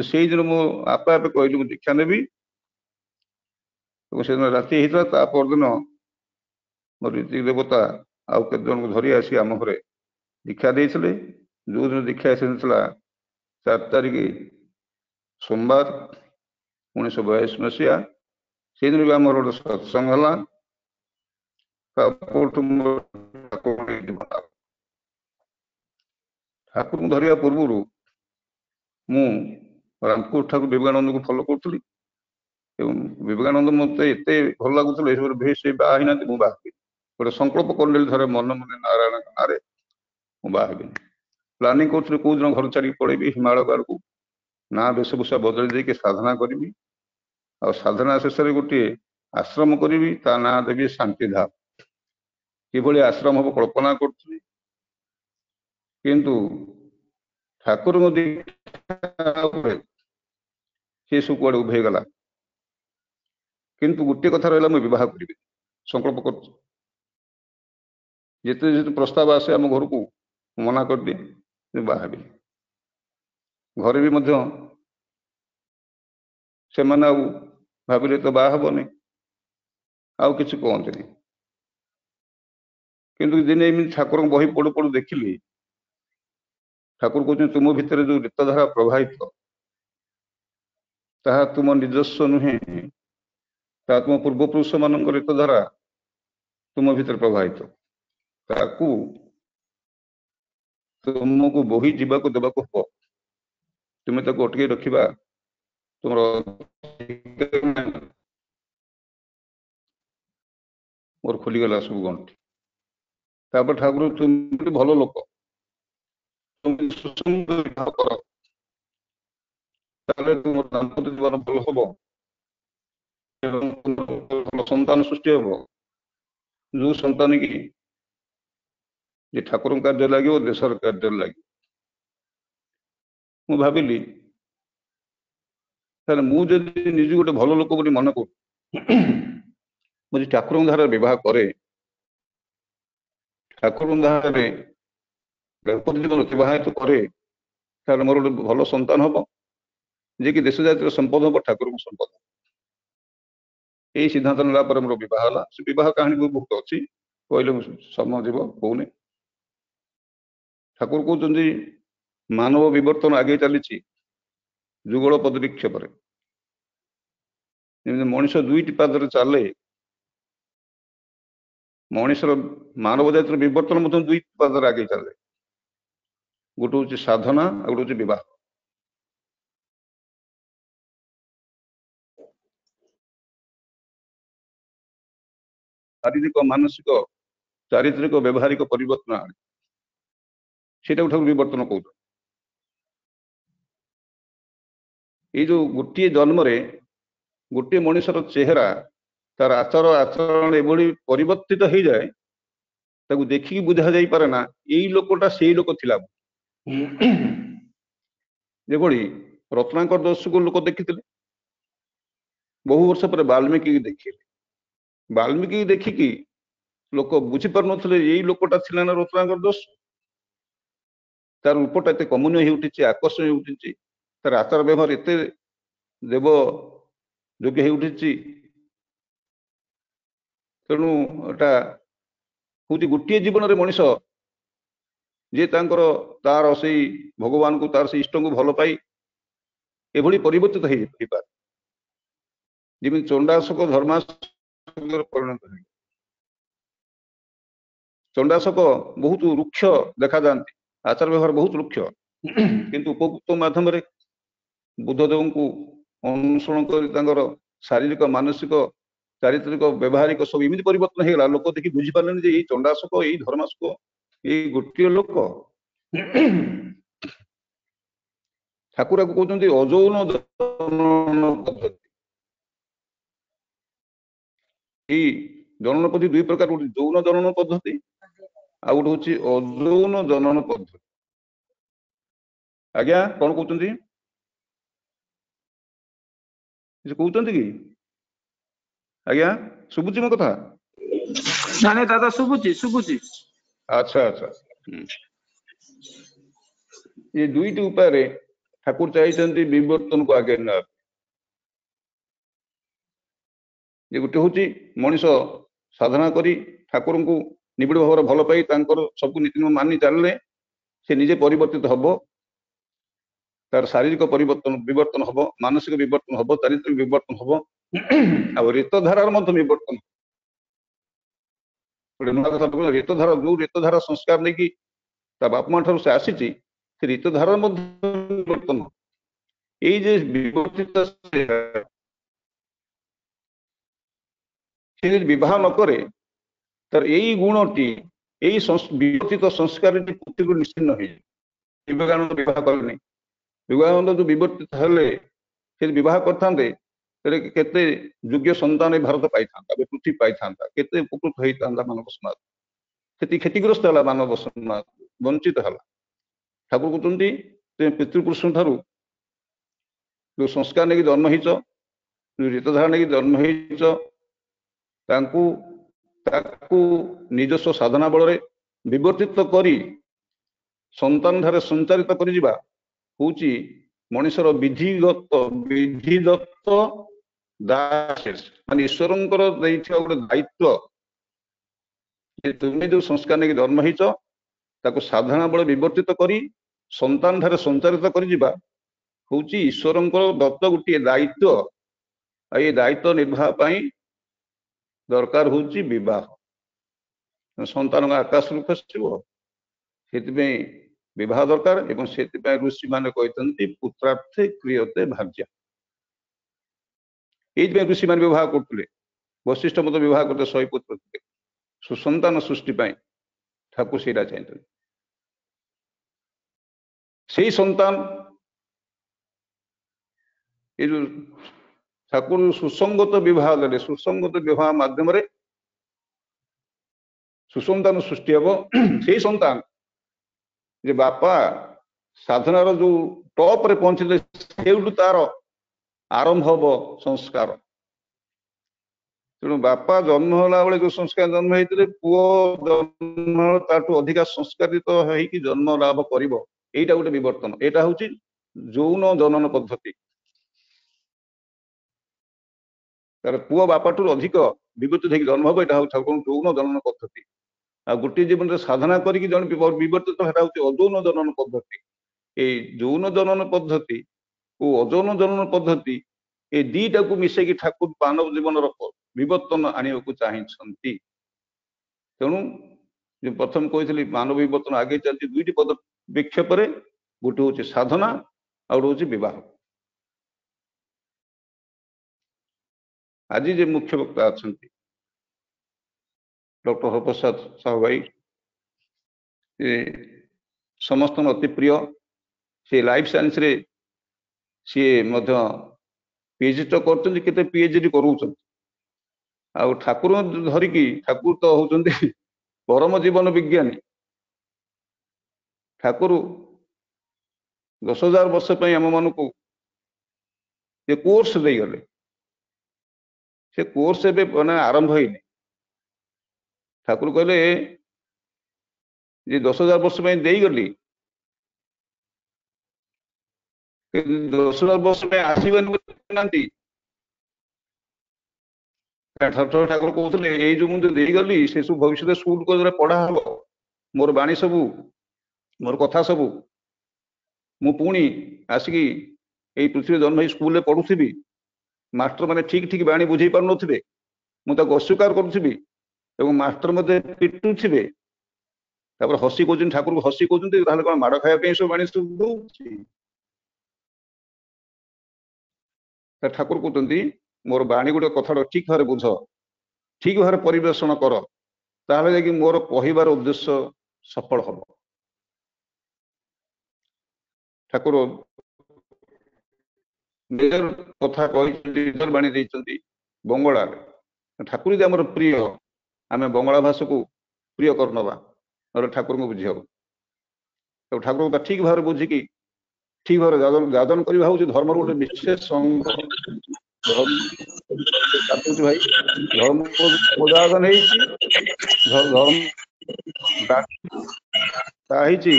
से दिन मो आपे आपे कहली दीक्षा नेबी से दिन राति होता परदिन मोर रीति देवता आउ के जन को धरी आसी आम घरे दीक्षा देते जो दिन दीक्षा से 4 तारिख सोमवार 1982 मसीहा से दिन भी आम गोटे सत्संग है ठाकुर को धरिया पूर्व मु रामपुर ठाकुर विवेकानंद को फॉलो करी विवेकानंद मत एत भल लगुले से बाहना गोटे संकल्प कर थे मन मन नारायण गाँव मुझे प्लानिंग कर कौ दिन घर छाड़ी पड़ेबी हिमालय गार को ना वेशभूषा बदल देके साधना करी आ साधना शेष गोटे आश्रम करी ता ना देवी शांतिधाम कि आश्रम हम कल्पना करी किंतु ठाकुर से सब कड़े उभेगला किंतु गोटे कथा रहा मुझे बह करी संकल्प कर जिते प्रस्ताव आसे आम घर को मना कर दिए बाहबी घरे भी से भाविले तो बाहबनी आउ कि कहते କିନ୍ତୁ ଦିନେ ଏମିତି ଠାକୁରଙ୍କ ବହି ପଢୁ ପଢୁ ଦେଖିଲି ଠାକୁର କହୁଛନ୍ତି ତୁମ ଭିତରେ ଯୋଉ ରୀତଧାରା ପ୍ରବାହିତ ତାହା ତୁମ ନିଜସ୍ୱ ନୁହେଁ, ତାହା ତୁମ ପୂର୍ବପୁରୁଷ ମାନଙ୍କ ରୀତଧାରା ତୁମ ଭିତରେ ପ୍ରବାହିତ, ତାକୁ ତୁମକୁ ବୋହି ଯିବାକୁ ଦେବାକୁ ହବ, ତୁମେ ତାକୁ ଅଟକେଇ ରଖିବା ତୁମର ମୋର ଖୋଲିଗଲା ସବୁ ଗଣ୍ଠି। ତାପରେ ଠାକୁର ତୁମେ ଭଲ ଲୋକ, ତୁମେ ସୁସୁନ୍ଦର ବିବାହ କର, ତାହେଲେ ତୁମର ଦାମ୍ପତ୍ୟ ଜୀବନ ଭଲ ହବ ଏବଂ ଭଲ ସନ୍ତାନ ସୃଷ୍ଟି ହବ, ଯୋଉ ସନ୍ତାନ କି ଯେ ଠାକୁରଙ୍କ କାର୍ଯ୍ୟ ଲାଗିବ, ଦେଶର କାର୍ଯ୍ୟରେ ଲାଗିବ। ମୁଁ ଭାବିଲି ତାହେଲେ ମୁଁ ଯଦି ନିଜକୁ ଗୋଟେ ଭଲ ଲୋକ ବୋଲି ମନେ କରୁ, ମୁଁ ଯଦି ଠାକୁରଙ୍କ ଧାରାରେ ବିବାହ କରେ, ଠାକୁରଙ୍କ ଧାରାରେ ଦାମ୍ପତ୍ୟ ଜୀବନ ଅତିବାହିତ କରେ, ତାହେଲେ ମୋର ଗୋଟେ ଭଲ ସନ୍ତାନ ହବ, ଯିଏକି ଦେଶ ଜାତିର ସମ୍ପଦ ହବ, ଠାକୁରଙ୍କ ସମ୍ପଦ। ଏଇ ସିଦ୍ଧାନ୍ତ ନେଲା ପରେ ମୋର ବିବାହ ହେଲା। ସେ ବିବାହ କାହାଣୀ ବହୁତ ଅଛି, କହିଲେ ସମୟ ଯିବ, କହୁନି। ଠାକୁର କହୁଛନ୍ତି ମାନବ ବିବର୍ତ୍ତନ ଆଗେଇ ଚାଲିଛି ଯୁଗଳ ପଦକ୍ଷେପରେ। ଯେମିତି ମଣିଷ ଦୁଇଟି ପାଦରେ ଚାଲେ, ମଣିଷର ମାନବ ଜାତିର ବିବର୍ତ୍ତନ ମଧ୍ୟ ଦୁଇଟି ପାଦରେ ଆଗେଇ ଚାଲେ। ଗୋଟେ ହଉଛି ସାଧନା, ଆଉ ଗୋଟେ ହଉଛି ବିବାହ। ଶାରୀରିକ, ମାନସିକ, ଚାରିତ୍ରିକ, ବ୍ୟବହାରିକ ପରିବର୍ତ୍ତନ ଆଣେ, ସେଇଟାକୁ ଠାକୁର ବିବର୍ତ୍ତନ କହୁଛନ୍ତି। ଏଇ ଯୋଉ ଗୋଟିଏ ଜନ୍ମରେ ଗୋଟିଏ ମଣିଷର ଚେହେରା, ତାର ଆଚାର ଆଚରଣ ଏଭଳି ପରିବର୍ତ୍ତିତ ହେଇଯାଏ, ତାକୁ ଦେଖିକି ବୁଝା ଯାଇପାରେ ନା ଏଇ ଲୋକଟା ସେଇ ଲୋକ ଥିଲା। ଯେଭଳି ରତ୍ନାକର ଦୋଷକୁ ଲୋକ ଦେଖିଥିଲେ, ବହୁ ବର୍ଷ ପରେ ବାଲ୍ମୀକି ଦେଖିଲେ। ବାଲ୍ମୀକି ଦେଖିକି ଲୋକ ବୁଝିପାରୁନଥିଲେ ଏଇ ଲୋକଟା ଥିଲା ନା ରତ୍ନାକର ଦୋଷ। ତାର ରୂପଟା ଏତେ କମନୀୟ ହେଇ ଉଠିଛି, ଆକର୍ଷଣୀୟ ହେଇ ଉଠିଛି, ତାର ଆଚାର ବ୍ୟବହାର ଏତେ ଦେବ ଯୋଗ୍ୟ ହେଇ ଉଠିଛି। ତେଣୁ ଏଟା ହଉଛି ଗୋଟିଏ ଜୀବନରେ ମଣିଷ ଯିଏ ତାର ସେଇ ଭଗବାନଙ୍କୁ, ତାର ସେଇ ଇଷ୍ଟଙ୍କୁ ଭଲ ପାଇ ଏଭଳି ପରିବର୍ତ୍ତିତ ହେଇପାରେ, ଯେମିତି ଚଣ୍ଡାଶୋକ ଧର୍ମାଶୋକରେ ପରିଣତ ହୁଏ। ଚଣ୍ଡାଶୋକ ବହୁତ ରୁକ୍ଷ ଦେଖାଯାଆନ୍ତି, ଆଚାର ବ୍ୟବହାର ବହୁତ ରୁକ୍ଷ, କିନ୍ତୁ ଉପକୃତ ମାଧ୍ୟମରେ ବୁଦ୍ଧଦେବଙ୍କୁ ଅନୁସରଣ କରି ତାଙ୍କର ଶାରୀରିକ, ମାନସିକ, ଚାରିତ୍ରିକ, ବ୍ୟବହାରିକ ସବୁ ଏମିତି ପରିବର୍ତ୍ତନ ହେଇଗଲା, ଲୋକ ଦେଖି ବୁଝିପାରିଲେନି ଯେ ଏଇ ଚଣ୍ଡାଶୋକ, ଏଇ ଧର୍ମାଶୋକ ଏଇ ଗୋଟିଏ ଲୋକ। ଠାକୁରକୁ କହୁଛନ୍ତି ଅଯୌନ ଜନନ ପଦ୍ଧତି। ଏଇ ଜନନ ପଦ୍ଧତି ଦୁଇ ପ୍ରକାର, ଗୋଟେ ଯୌନ ଜନନ ପଦ୍ଧତି, ଆଉ ଗୋଟେ ହଉଛି ଅଯୌନ ଜନନ ପଦ୍ଧତି। ଆଜ୍ଞା କଣ କହୁଛନ୍ତି, କିଛି କହୁଛନ୍ତି କି? ଆଜ୍ଞା ଶୁଭୁଛି ମୋ କଥା? ନାଇଁ ଦାଦା ଶୁଭୁଛି ଶୁଭୁଛି। ଆଚ୍ଛା ଆଚ୍ଛା। ଏ ଦୁଇଟି ଉପାୟରେ ଠାକୁର ଚାହିଁଛନ୍ତି ବିବର୍ତ୍ତନକୁ ଆଗେଇ ନେବା। ଯେ ଗୋଟେ ହଉଛି ମଣିଷ ସାଧନା କରି ଠାକୁରଙ୍କୁ ନିବିଡ଼ ଭାବରେ ଭଲ ପାଇ ତାଙ୍କର ସବୁ ନୀତିନିୟମ ମାନି ଚାଲିଲେ ସେ ନିଜେ ପରିବର୍ତ୍ତିତ ହବ, ତାର ଶାରୀରିକ ବିବର୍ତ୍ତନ ହବ, ମାନସିକ ବିବର୍ତ୍ତନ ହବ, ଚାରିତ୍ରିକ ବିବର୍ତ୍ତନ ହବ, ଆଉ ରୀତଧାରାର ମଧ୍ୟ ବିବର୍ତ୍ତନ। ଗୋଟେ ନୂଆ କଥା କହିଲ, ରୀତଧାରା, ଯୋଉ ରୀତଧାରା ସଂସ୍କାର ନେଇକି ତା ବାପା ମା ଠାରୁ ସେ ଆସିଛି, ସେ ରୀତଧାରାର ମଧ୍ୟ ବିବର୍ତ୍ତନ। ଏଇ ଯେ ବିବର୍ତ୍ତିତ ସେ ଯଦି ବିବାହ ନ କରେ, ତାର ଏଇ ଗୁଣଟି, ଏଇ ବିବର୍ତ୍ତିତ ସଂସ୍କାରଟି ପୃଥିବୀରୁ ନିଶ୍ଚିନ୍ନ ହେଇଯାଏ। ବିବେକାନନ୍ଦ ବିବାହ କଲେନି। ବିବେକାନନ୍ଦ ଯୋଉ ବିବର୍ତ୍ତିତ ହେଲେ, ସେ ବିବାହ କରିଥାନ୍ତେ ତେବେ କେତେ ଯୋଗ୍ୟ ସନ୍ତାନ ଏ ଭାରତ ପାଇଥାନ୍ତା, ପୃଥିବୀ ପାଇଥାନ୍ତା, କେତେ ଉପକୃତ ହେଇଥାନ୍ତା ମାନବ ସମାଜ। ସେତିକି କ୍ଷତିଗ୍ରସ୍ତ ହେଲା ମାନବ ସମାଜ, ବଞ୍ଚିତ ହେଲା। ଠାକୁର କହୁଛନ୍ତି ତୁମେ ପିତୃପୁରୁଷଙ୍କ ଠାରୁ ଯୋଉ ସଂସ୍କାର ନେଇକି ଜନ୍ମ ହେଇଛ, ଯୋଉ ରୀତଧାରା ନେଇକି ଜନ୍ମ ହେଇଛ, ତାକୁ ନିଜସ୍ୱ ସାଧନା ବଳରେ ବିବର୍ତ୍ତିତ କରି ସନ୍ତାନ ଠାରେ ସଞ୍ଚାରିତ କରିଯିବା ହଉଛି ମଣିଷର ବିଧିଦତ୍ତ ଦାସ, ମାନେ ଈଶ୍ୱରଙ୍କର ଦେଇଥିବା ଗୋଟେ ଦାୟିତ୍ୱ। ଯେ ତୁମେ ଯୋଉ ସଂସ୍କାର ନେଇକି ଜନ୍ମ ହେଇଛ ତାକୁ ସାଧନା ବଳେ ବିବର୍ତ୍ତିତ କରି ସନ୍ତାନ ଠାରେ ସଞ୍ଚାରିତ କରିଯିବା ହଉଛି ଈଶ୍ୱରଙ୍କର ଦତ୍ତ ଗୋଟିଏ ଦାୟିତ୍ୱ। ଆଉ ଏ ଦାୟିତ୍ୱ ନିର୍ବାହ ପାଇଁ ଦରକାର ହଉଛି ବିବାହ। ସନ୍ତାନଙ୍କ ଆକାଶରୁ ଖସିବ, ସେଥିପାଇଁ ବିବାହ ଦରକାର। ଏବଂ ସେଥିପାଇଁ ଋଷି ମାନେ କହିଛନ୍ତି ପୁତ୍ରାର୍ଥେ କ୍ରିୟତେ ଭାର୍ଯ୍ୟା। ଏଇଥିପାଇଁ ଋଷି ମାନେ ବିବାହ କରୁଥିଲେ। ବଶିଷ୍ଠ ମଧ୍ୟ ବିବାହ କରୁଥିଲେ 100 ପୁତ୍ର ଥିଲେ। ସୁସନ୍ତାନ ସୃଷ୍ଟି ପାଇଁ ଠାକୁର ସେଇଟା ଚାହିଁଥିଲେ। ସେଇ ସନ୍ତାନ এই ଯୋଉ ଠାକୁର ସୁସଙ୍ଗତ ବିବାହ ଦେଲେ, ସୁସଙ୍ଗତ ବିବାହ ମାଧ୍ୟମରେ ସୁସନ୍ତାନ ସୃଷ୍ଟି ହେବ। ସେଇ ସନ୍ତାନ ଯେ ବାପା ସାଧନାର ଯୋଉ ଟପରେ ପହଞ୍ଚିଲେ ସେଇଠୁ ତାର ଆରମ୍ଭ ହବ ସଂସ୍କାର। ତେଣୁ ବାପା ଜନ୍ମ ହେଲା ବେଳେ ଯୋଉ ସଂସ୍କାର ଜନ୍ମ ହେଇଥିଲେ, ପୁଅ ଜନ୍ମ ତାଠୁ ଅଧିକା ସଂସ୍କାରିତ ହେଇକି ଜନ୍ମ ଲାଭ କରିବ। ଏଇଟା ଗୋଟେ ବିବର୍ତ୍ତନ। ଏଇଟା ହଉଛି ଯୌନ ଜନନ ପଦ୍ଧତି। ତାର ପୁଅ ବାପାଠୁ ଅଧିକ ବିବର୍ତ୍ତିତ ହେଇକି ଜନ୍ମ ହବ, ଏଇଟା ହଉଛି ଯୌନ ଜନନ ପଦ୍ଧତି। ଆଉ ଗୋଟିଏ ଜୀବନରେ ସାଧନା କରିକି ଜଣେ ବିବର୍ତ୍ତିତ, ସେଟା ହଉଛି ଅଯୌନ ଜନନ ପଦ୍ଧତି। এই ଯୌନ ଜନନ ପଦ୍ଧତି ଓ ଅଯୌନ ଜନନ ପଦ୍ଧତି এই ଦିଟାକୁ ମିଶେଇକି ଠାକୁର ମାନବ ଜୀବନର ବିବର୍ତ୍ତନ ଆଣିବାକୁ ଚାହିଁଛନ୍ତି। ତେଣୁ ଯେ ପ୍ରଥମେ କହିଥିଲି ମାନବ ବିବର୍ତ୍ତନ ଆଗେଇ ଚାଲିଛି ଦୁଇଟି ପଦକ୍ଷେପରେ, ଗୋଟେ ହଉଛି ସାଧନା ଆଉ ଗୋଟେ ହଉଛି ବିବାହ। ଆଜି ଯେ ମୁଖ୍ୟ ବକ୍ତା ଅଛନ୍ତି ଡକ୍ଟର ହରପ୍ରସାଦ ସାହୁ ଭାଇ, ସମସ୍ତଙ୍କ ଅତି ପ୍ରିୟ। ସେ ଲାଇଫ ସାଇନ୍ସରେ ସିଏ ମଧ୍ୟ ପିଏଚଡି ତ କରୁଛନ୍ତି, କେତେ ପିଏଚଡି କରୁଛନ୍ତି। ଆଉ ଠାକୁର ଧରିକି, ଠାକୁର ତ ହଉଛନ୍ତି ପରମ ଜୀବନ ବିଜ୍ଞାନୀ। ଠାକୁର 10,000 ବର୍ଷ ପାଇଁ ଆମ ମାନଙ୍କୁ ଯେ କୋର୍ସ ଦେଇଗଲେ, ସେ କୋର୍ସ ଏବେ ମାନେ ଆରମ୍ଭ ହେଇନି। ଠାକୁର କହିଲେ ଯେ 10,000 ବର୍ଷ ପାଇଁ ଦେଇଗଲି, 10,000 ବର୍ଷ ପାଇଁ ଆସିବେନି ନାହାନ୍ତି। ଠାକୁର କହୁଥିଲେ ଏଇ ଯୋଉ ମୁଁ ଦେଇଗଲି, ସେ ସବୁ ଭବିଷ୍ୟତ ସ୍କୁଲ କଲେଜରେ ପଢା ହବ। ମୋର ବାଣୀ ସବୁ, ମୋର କଥା ସବୁ ମୁଁ ପୁଣି ଆସିକି ଏଇ ପୃଥିବୀ ଜନ୍ମ ହେଇ ସ୍କୁଲରେ ପଢୁଥିବି। ମାଷ୍ଟର ମାନେ ଠିକ ଠିକ ବାଣୀ ବୁଝେଇ ପାରୁନଥିବେ, ମୁଁ ତାକୁ ଅସ୍ୱୀକାର କରୁଥିବି ଏବଂ ମାଷ୍ଟର ମଧ୍ୟ ପିଟୁଥିବେ। ତାପରେ ହସି କହୁଛନ୍ତି, ଠାକୁରକୁ ହସି କହୁଛନ୍ତି, ତାହେଲେ କଣ ମାଡ ଖାଇବା ପାଇଁ ସବୁ ବାଣୀ ସବୁ ଦଉଛି? ଠାକୁର କହୁଛନ୍ତି ମୋର ବାଣୀ ଗୋଟେ କଥାଟା ଠିକ ଭାବରେ ବୁଝ, ଠିକ ଭାବରେ ପରିବେଷଣ କର, ତାହେଲେ ଯାଇକି ମୋର କହିବାର ଉଦ୍ଦେଶ୍ୟ ସଫଳ ହବ। ଠାକୁର ନିଜର କଥା କହିଛନ୍ତି, ନିଜର ବାଣୀ ଦେଇଛନ୍ତି ବଙ୍ଗଳାରେ। ଠାକୁର ଯଦି ଆମର ପ୍ରିୟ, ଆମେ ବଙ୍ଗଳା ଭାଷାକୁ ପ୍ରିୟ କରିନେବା, ନହେଲେ ଠାକୁରଙ୍କୁ ବୁଝି ହବ। ତେଣୁ ଠାକୁରଙ୍କୁ ତା ଠିକ ଭାବରେ ବୁଝିକି ଠିକ ଭାବରେ ଯାଜନ କରିବା ହଉଛି ଧର୍ମର ଗୋଟେ ବିଶେଷ ଅଙ୍ଗ। ଭାଇ ଧର୍ମ ଉଦାହରଣ ହେଇଛି, ଧର୍ମ ହେଇଛି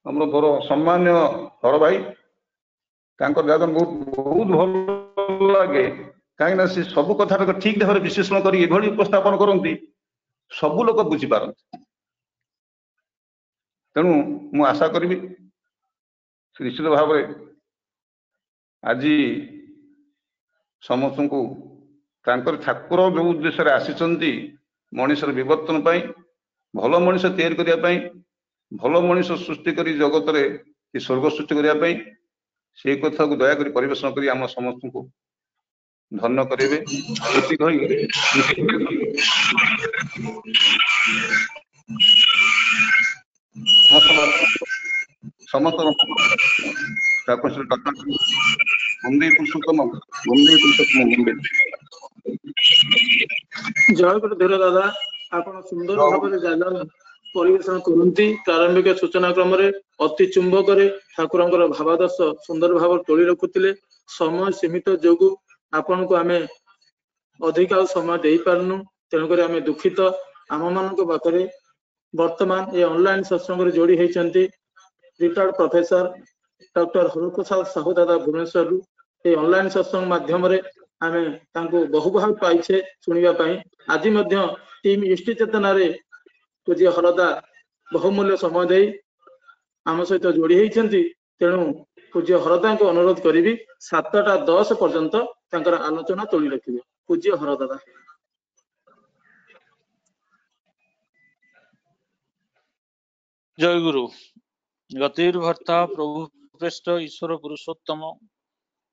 ଆମର ବଡ ସମ୍ମାନୀୟ ହର ଭାଇ। ତାଙ୍କର ଯାଜନ ବହୁତ ଭଲ ଲାଗେ, କାହିଁକି ନା ସେ ସବୁ କଥାଟାକୁ ଠିକ ଭାବରେ ବିଶ୍ଳେଷଣ କରି ଏଭଳି ଉପସ୍ଥାପନ କରନ୍ତି, ସବୁ ଲୋକ ବୁଝିପାରନ୍ତି। ତେଣୁ ମୁଁ ଆଶା କରିବି ନିଶ୍ଚିତ ଭାବରେ ଆଜି ସମସ୍ତଙ୍କୁ ତାଙ୍କର ଠାକୁର ଯୋଉ ଉଦ୍ଦେଶ୍ୟରେ ଆସିଛନ୍ତି ମଣିଷର ବିବର୍ତ୍ତନ ପାଇଁ, ଭଲ ମଣିଷ ତିଆରି କରିବା ପାଇଁ, ଭଲ ମଣିଷ ସୃଷ୍ଟି କରି ଜଗତରେ ସ୍ୱର୍ଗ ସୃଷ୍ଟି କରିବା ପାଇଁ, ସେଇ କଥାକୁ ଦୟାକରି ପରିବେଷଣ କରି ଆମ ସମସ୍ତଙ୍କୁ ଧନ୍ୟ କରିବେ। ସମସ୍ତ ଜୟ ଗୁରୁ ଧୀର ଦାଦା, ଆପଣ ସୁନ୍ଦର ଭାବରେ ଯାଜନ ପରିବେଷଣ କରନ୍ତି। ପ୍ରାରମ୍ଭିକ ସୂଚନା କ୍ରମରେ ଅତି ଚୁମ୍ବକରେ ଠାକୁରଙ୍କର ଭାବାଦର୍ଶ ସୁନ୍ଦର ଭାବରେ ତୋଳି ରଖୁଥିଲେ। ସମୟ ସୀମିତ ଯୋଗୁ ଆପଣଙ୍କୁ ଆମେ ଅଧିକ ଆଉ ସମୟ ଦେଇପାରୁନୁ, ତେଣୁକରି ଆମେ ଦୁଃଖିତ। ଆମ ମାନଙ୍କ ପାଖରେ ବର୍ତ୍ତମାନ ଏ ଅନଲାଇନ ସତ୍ସଙ୍ଗରେ ଯୋଡି ହେଇଛନ୍ତି retired professor doctor Haraprasad Sahu ଦାଦା ଭୁବନେଶ୍ୱରରୁ। এই ଅନଲାଇନ ସତ୍ସଙ୍ଗ ମାଧ୍ୟମରେ आमे तांको बहुभाव पाइछे सुनिबा पई आज मध्य टीम इष्टि चेतनारे पूज्य हरदा बहुमूल्य समय दे आम सहित जोड़ी होइछन्ति तेणु पूज्य हरदा को अनुरोध करिवि 7:10 पर्यंत तांकर आलोचना तोड़ी रखिबे। पूज्य हरदा। जय गुरु। गतिर्भर्ता प्रभु श्रेष्ठ ईश्वर पुरुषोत्तम